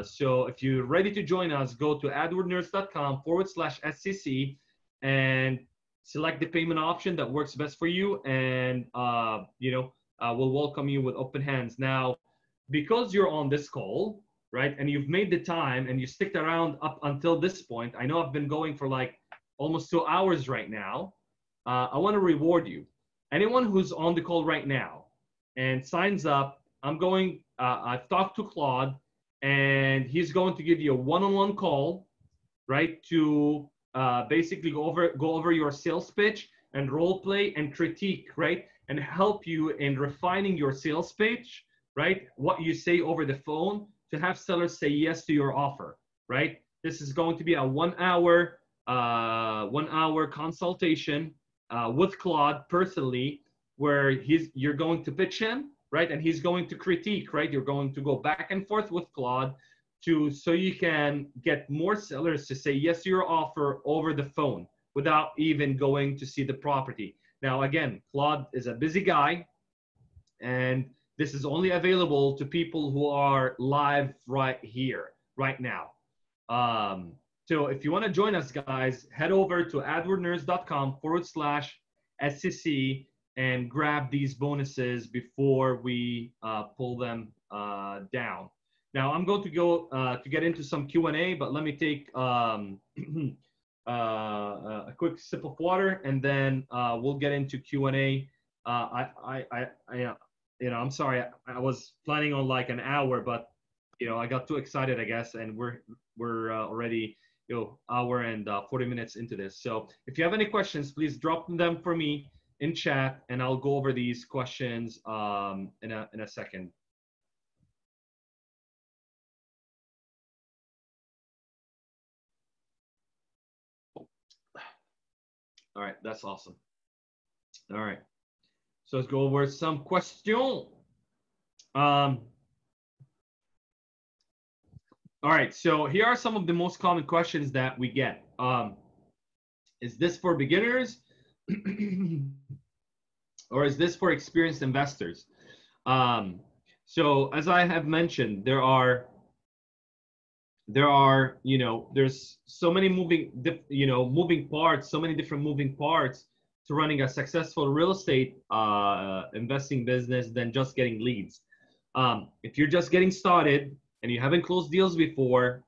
S1: So if you're ready to join us, go to adwordnerds.com/SCC and select the payment option that works best for you. And, we'll welcome you with open hands. Now, because you're on this call, right, and you've made the time and you sticked around up until this point, I know I've been going for like almost 2 hours right now. I want to reward you. Anyone who's on the call right now and signs up, I've talked to Claude and he's going to give you a one-on-one call, right, to basically go over your sales pitch and role play and critique, right, and help you in refining your sales pitch, right, what you say over the phone to have sellers say yes to your offer, right? This is going to be a 1 hour consultation with Claude personally, where you're going to pitch him, right? And he's going to critique, right? You're going to go back and forth with Claude so you can get more sellers to say yes to your offer over the phone without even going to see the property. Now, again, Claude is a busy guy, and this is only available to people who are live right here, right now. So if you want to join us, guys, head over to adwordnerds.com/SCC and grab these bonuses before we pull them down. Now, I'm going to go to get into some Q&A, but let me take a quick sip of water, and then we'll get into Q&A. I'm sorry, I was planning on like an hour, but I got too excited, I guess, and we're already hour and 40 minutes into this. So if you have any questions, please drop them for me in chat, and I'll go over these questions in a second. All right, that's awesome. All right, so let's go over some questions. All right, so here are some of the most common questions that we get. Is this for beginners or is this for experienced investors? So as I have mentioned, there's so many moving parts, so many different moving parts to running a successful real estate investing business than just getting leads. If you're just getting started and you haven't closed deals before,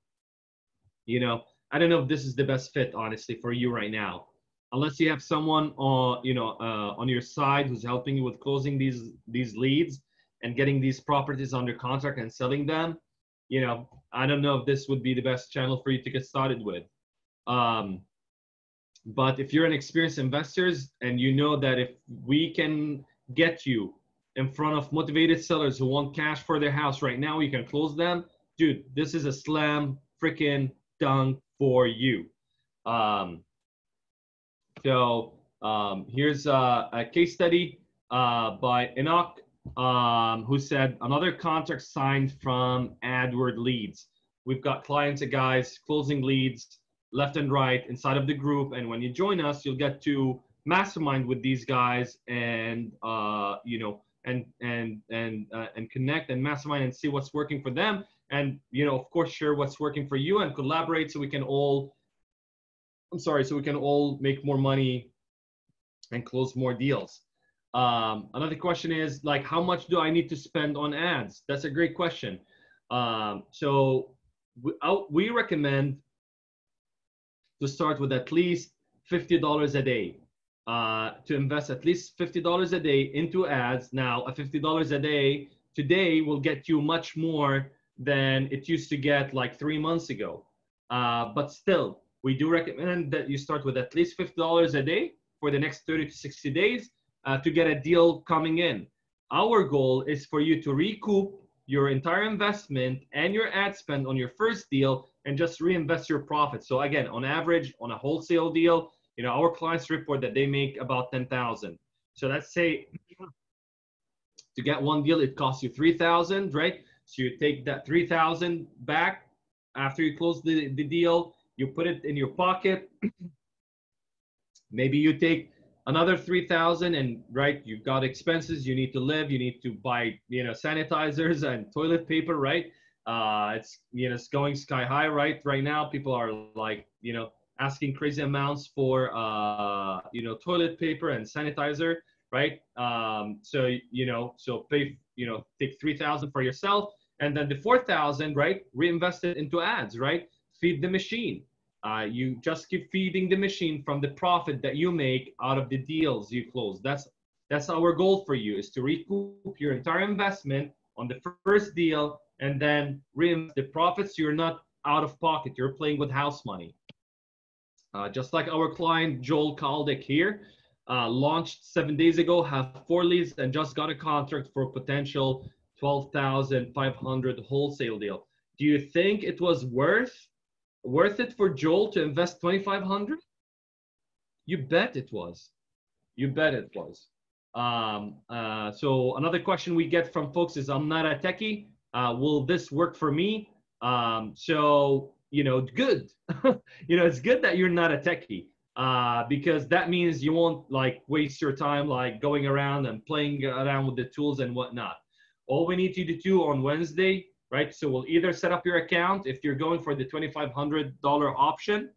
S1: I don't know if this is the best fit, honestly, for you right now, unless you have someone on your side who's helping you with closing these leads and getting these properties under contract and selling them. I don't know if this would be the best channel for you to get started with. But if you're an experienced investor and you know that if we can get you in front of motivated sellers who want cash for their house right now, you can close them. Dude, this is a slam freaking dunk for you. Here's a case study by Enoch, who said another contract signed from AdWord leads. We've got clients and guys closing leads left and right inside of the group, and when you join us, you'll get to mastermind with these guys and and connect and mastermind and see what's working for them, and of course share what's working for you and collaborate so we can all make more money and close more deals. Another question is like, how much do I need to spend on ads? That's a great question. So we recommend to start with at least $50 a day, to invest at least $50 a day into ads. Now, a $50 a day today will get you much more than it used to get like 3 months ago. But still, we do recommend that you start with at least $50 a day for the next 30 to 60 days to get a deal coming in. Our goal is for you to recoup your entire investment and your ad spend on your first deal and just reinvest your profits. So again, on average, on a wholesale deal, our clients report that they make about $10,000. So let's say to get one deal, it costs you $3,000, right? So you take that $3,000 back after you close the deal, you put it in your pocket. Maybe you take another $3,000 and right, you've got expenses, you need to live, you need to buy, sanitizers and toilet paper, right? It's going sky high, right now. People are like, asking crazy amounts for, toilet paper and sanitizer, right? So pay, take $3,000 for yourself, and then the $4,000, right? Reinvest it into ads, right? Feed the machine. You just keep feeding the machine from the profit that you make out of the deals you close. That's our goal for you, is to recoup your entire investment on the first deal and then reinvest the profits. You're not out of pocket. You're playing with house money. Just like our client Joel Kaldick here, launched 7 days ago, have 4 leads and just got a contract for a potential 12,500 wholesale deal. Do you think it was worth it for Joel to invest 2,500? You bet it was. You bet it was. So another question we get from folks is, I'm not a techie. Will this work for me? So, good. It's good that you're not a techie, because that means you won't like waste your time like going around and playing around with the tools and whatnot. All we need you to do on Wednesday, right? So we'll either set up your account if you're going for the $2,500 option,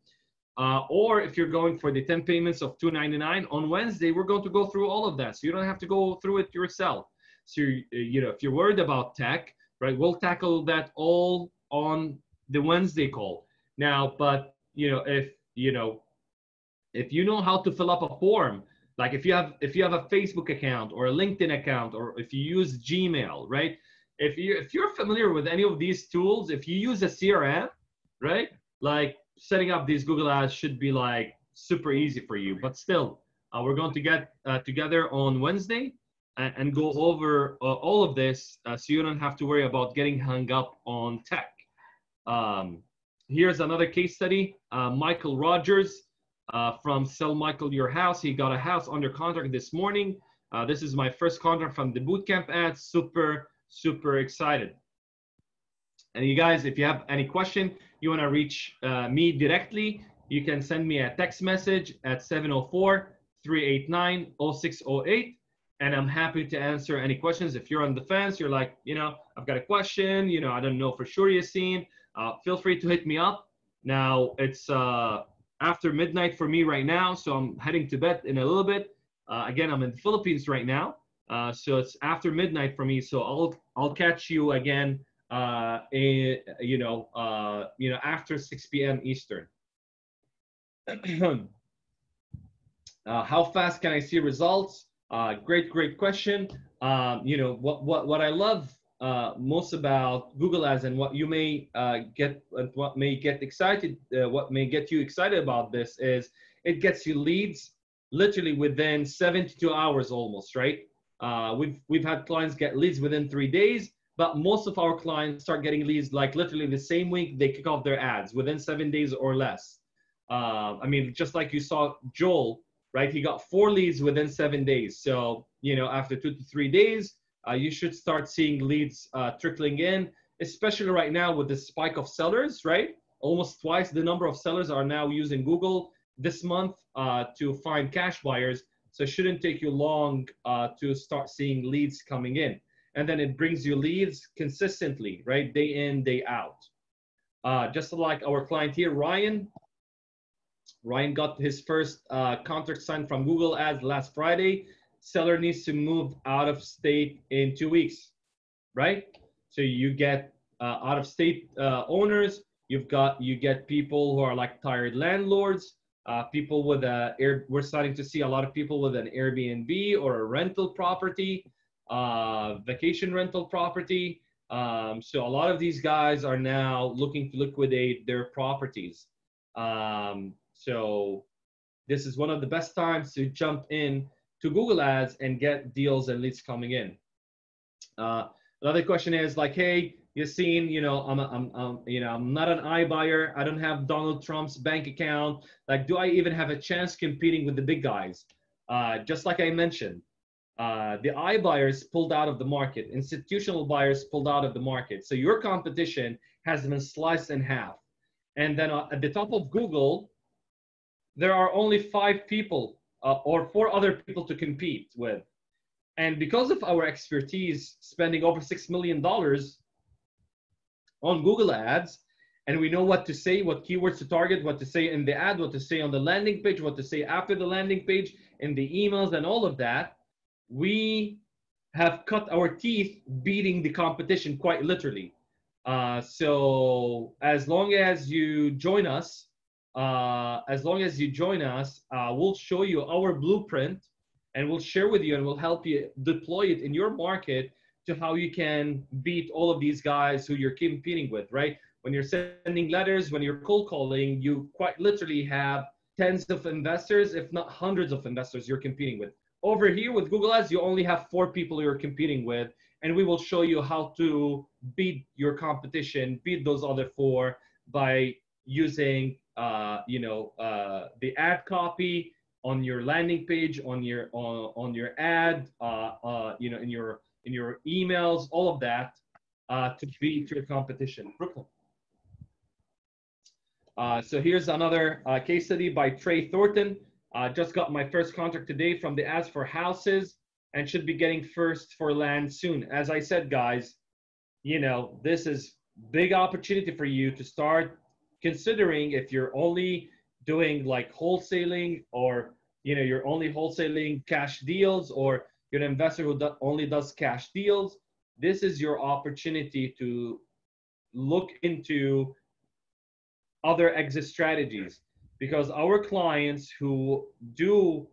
S1: or if you're going for the 10 payments of $299 on Wednesday, we're going to go through all of that. So you don't have to go through it yourself. So, if you're worried about tech, right, we'll tackle that all on the Wednesday call. Now, but, if you know how to fill up a form, like if you have a Facebook account or a LinkedIn account, or if you use Gmail, right? if you're familiar with any of these tools, if you use a CRM, right? Like setting up these Google ads should be like super easy for you. But still, we're going to get together on Wednesday and go over all of this so you don't have to worry about getting hung up on tech. Um, Here's another case study. Michael Rogers from Sell Michael Your House. He got a house under contract this morning. This is my first contract from the Bootcamp ad. Super, super excited. And you guys, if you have any question, you want to reach me directly, you can send me a text message at 704-389-0608. And I'm happy to answer any questions. If you're on the fence, you're like, I've got a question, I don't know for sure, Yassine, feel free to hit me up. Now, it's after midnight for me right now, so I'm heading to bed in a little bit. Again, I'm in the Philippines right now, so it's after midnight for me. So I'll catch you again, after 6 p.m. Eastern. How fast can I see results? Great question. What I love most about Google Ads and what you may what may get you excited about this is it gets you leads literally within 72 hours almost, right? We've had clients get leads within 3 days, but most of our clients start getting leads like literally the same week they kick off their ads within 7 days or less. Just like you saw Joel, right? He got 4 leads within 7 days. So, after 2 to 3 days, you should start seeing leads trickling in, especially right now with the spike of sellers, right? Almost twice the number of sellers are now using Google this month to find cash buyers. So it shouldn't take you long to start seeing leads coming in. And then it brings you leads consistently, right? Day in, day out. Just like our client here, Ryan. Ryan got his first contract signed from Google Ads last Friday. Seller needs to move out of state in 2 weeks, right? So you get out of state owners. You get people who are like tired landlords. People with we're starting to see a lot of people with an Airbnb or a rental property, vacation rental property. So a lot of these guys are now looking to liquidate their properties. So this is one of the best times to jump in to Google Ads and get deals and leads coming in. Another question is like, hey, Yassine, I'm not an iBuyer. I don't have Donald Trump's bank account. Like, do I even have a chance competing with the big guys? Just like I mentioned, the iBuyers pulled out of the market. Institutional buyers pulled out of the market. So your competition has been sliced in half. And then at the top of Google, there are only 5 people or 4 other people to compete with. And because of our expertise spending over $6 million on Google Ads, and we know what to say, what keywords to target, what to say in the ad, what to say on the landing page, what to say after the landing page, in the emails and all of that, we have cut our teeth beating the competition quite literally. So as long as you join us, we'll show you our blueprint and we'll share with you and we'll help you deploy it in your market to how you can beat all of these guys who you're competing with, right? When you're sending letters, when you're cold calling, you quite literally have tens of investors, if not hundreds of investors you're competing with. Over here with Google Ads, you only have 4 people you're competing with, and we will show you how to beat your competition, beat those other 4 by using the ad copy on your landing page, on your ad, in your emails, all of that, to beat your competition. Brooklyn. So here's another case study by Trey Thornton. Just got my first contract today from the ads for houses and should be getting first for land soon. As I said, guys, this is big opportunity for you to start considering if you're only doing like wholesaling, or you're only wholesaling cash deals, or you're an investor who only does cash deals. This is your opportunity to look into other exit strategies, because our clients who use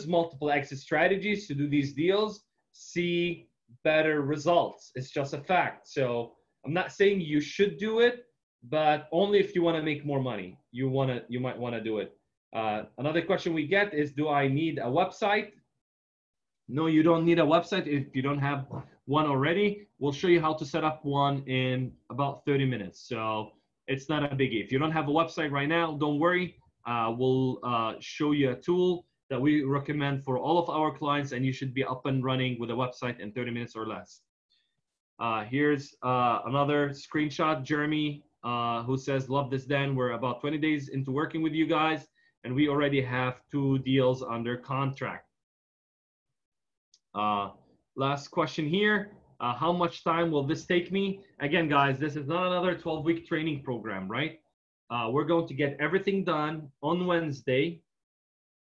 S1: multiple exit strategies to do these deals see better results. It's just a fact. So I'm not saying you should do it, but only if you want to make more money. You might want to do it. Another question we get is, do I need a website? No, you don't need a website if you don't have one already. We'll show you how to set up one in about 30 minutes. So it's not a biggie. If you don't have a website right now, don't worry. We'll show you a tool that we recommend for all of our clients, and you should be up and running with a website in 30 minutes or less. Here's another screenshot, Jeremy, who says, love this, Dan. We're about 20 days into working with you guys, and we already have 2 deals under contract. Last question here. How much time will this take me? Again, guys, this is not another 12-week training program, right? We're going to get everything done on Wednesday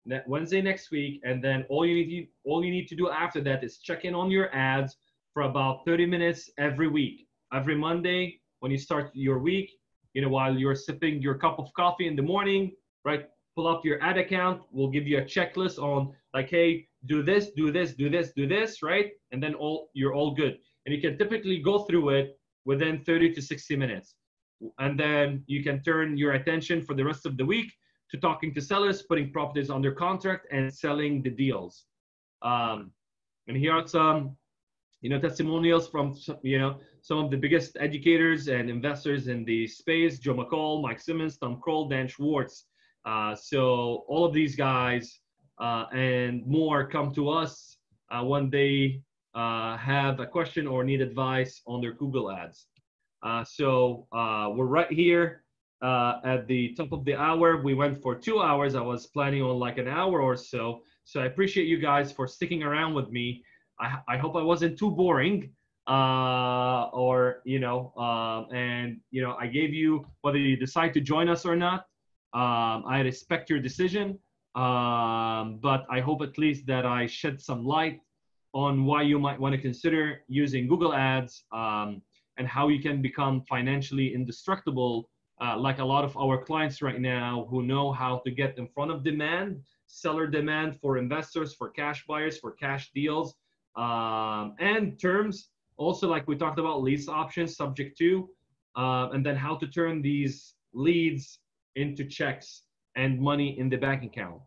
S1: next week, and then all you need to do after that is check in on your ads for about 30 minutes every week. Every Monday when you start your week, while you're sipping your cup of coffee in the morning, right? Pull up your ad account. We'll give you a checklist on like, hey, do this, do this, do this, do this, right? And then you're all good. And you can typically go through it within 30 to 60 minutes. And then you can turn your attention for the rest of the week to talking to sellers, putting properties under contract, and selling the deals. And here are some, testimonials from, some of the biggest educators and investors in the space: Joe McCall, Mike Simmons, Tom Kroll, Dan Schwartz. So all of these guys and more come to us when they have a question or need advice on their Google ads. So we're right here at the top of the hour. We went for 2 hours. I was planning on like an hour or so. So I appreciate you guys for sticking around with me. I hope I wasn't too boring. I gave you, whether you decide to join us or not, I respect your decision. But I hope at least that I shed some light on why you might want to consider using Google Ads, and how you can become financially indestructible, like a lot of our clients right now who know how to get in front of demand, seller demand for investors, for cash buyers, for cash deals, and terms. Also, like we talked about, lease options subject to, and then how to turn these leads into checks and money in the bank account.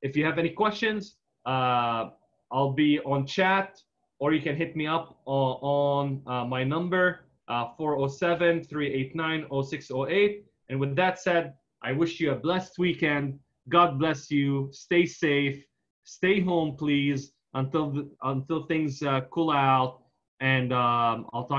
S1: If you have any questions, I'll be on chat, or you can hit me up on my number, 407-389-0608. And with that said, I wish you a blessed weekend. God bless you. Stay safe. Stay home, please, until things cool out. And I'll talk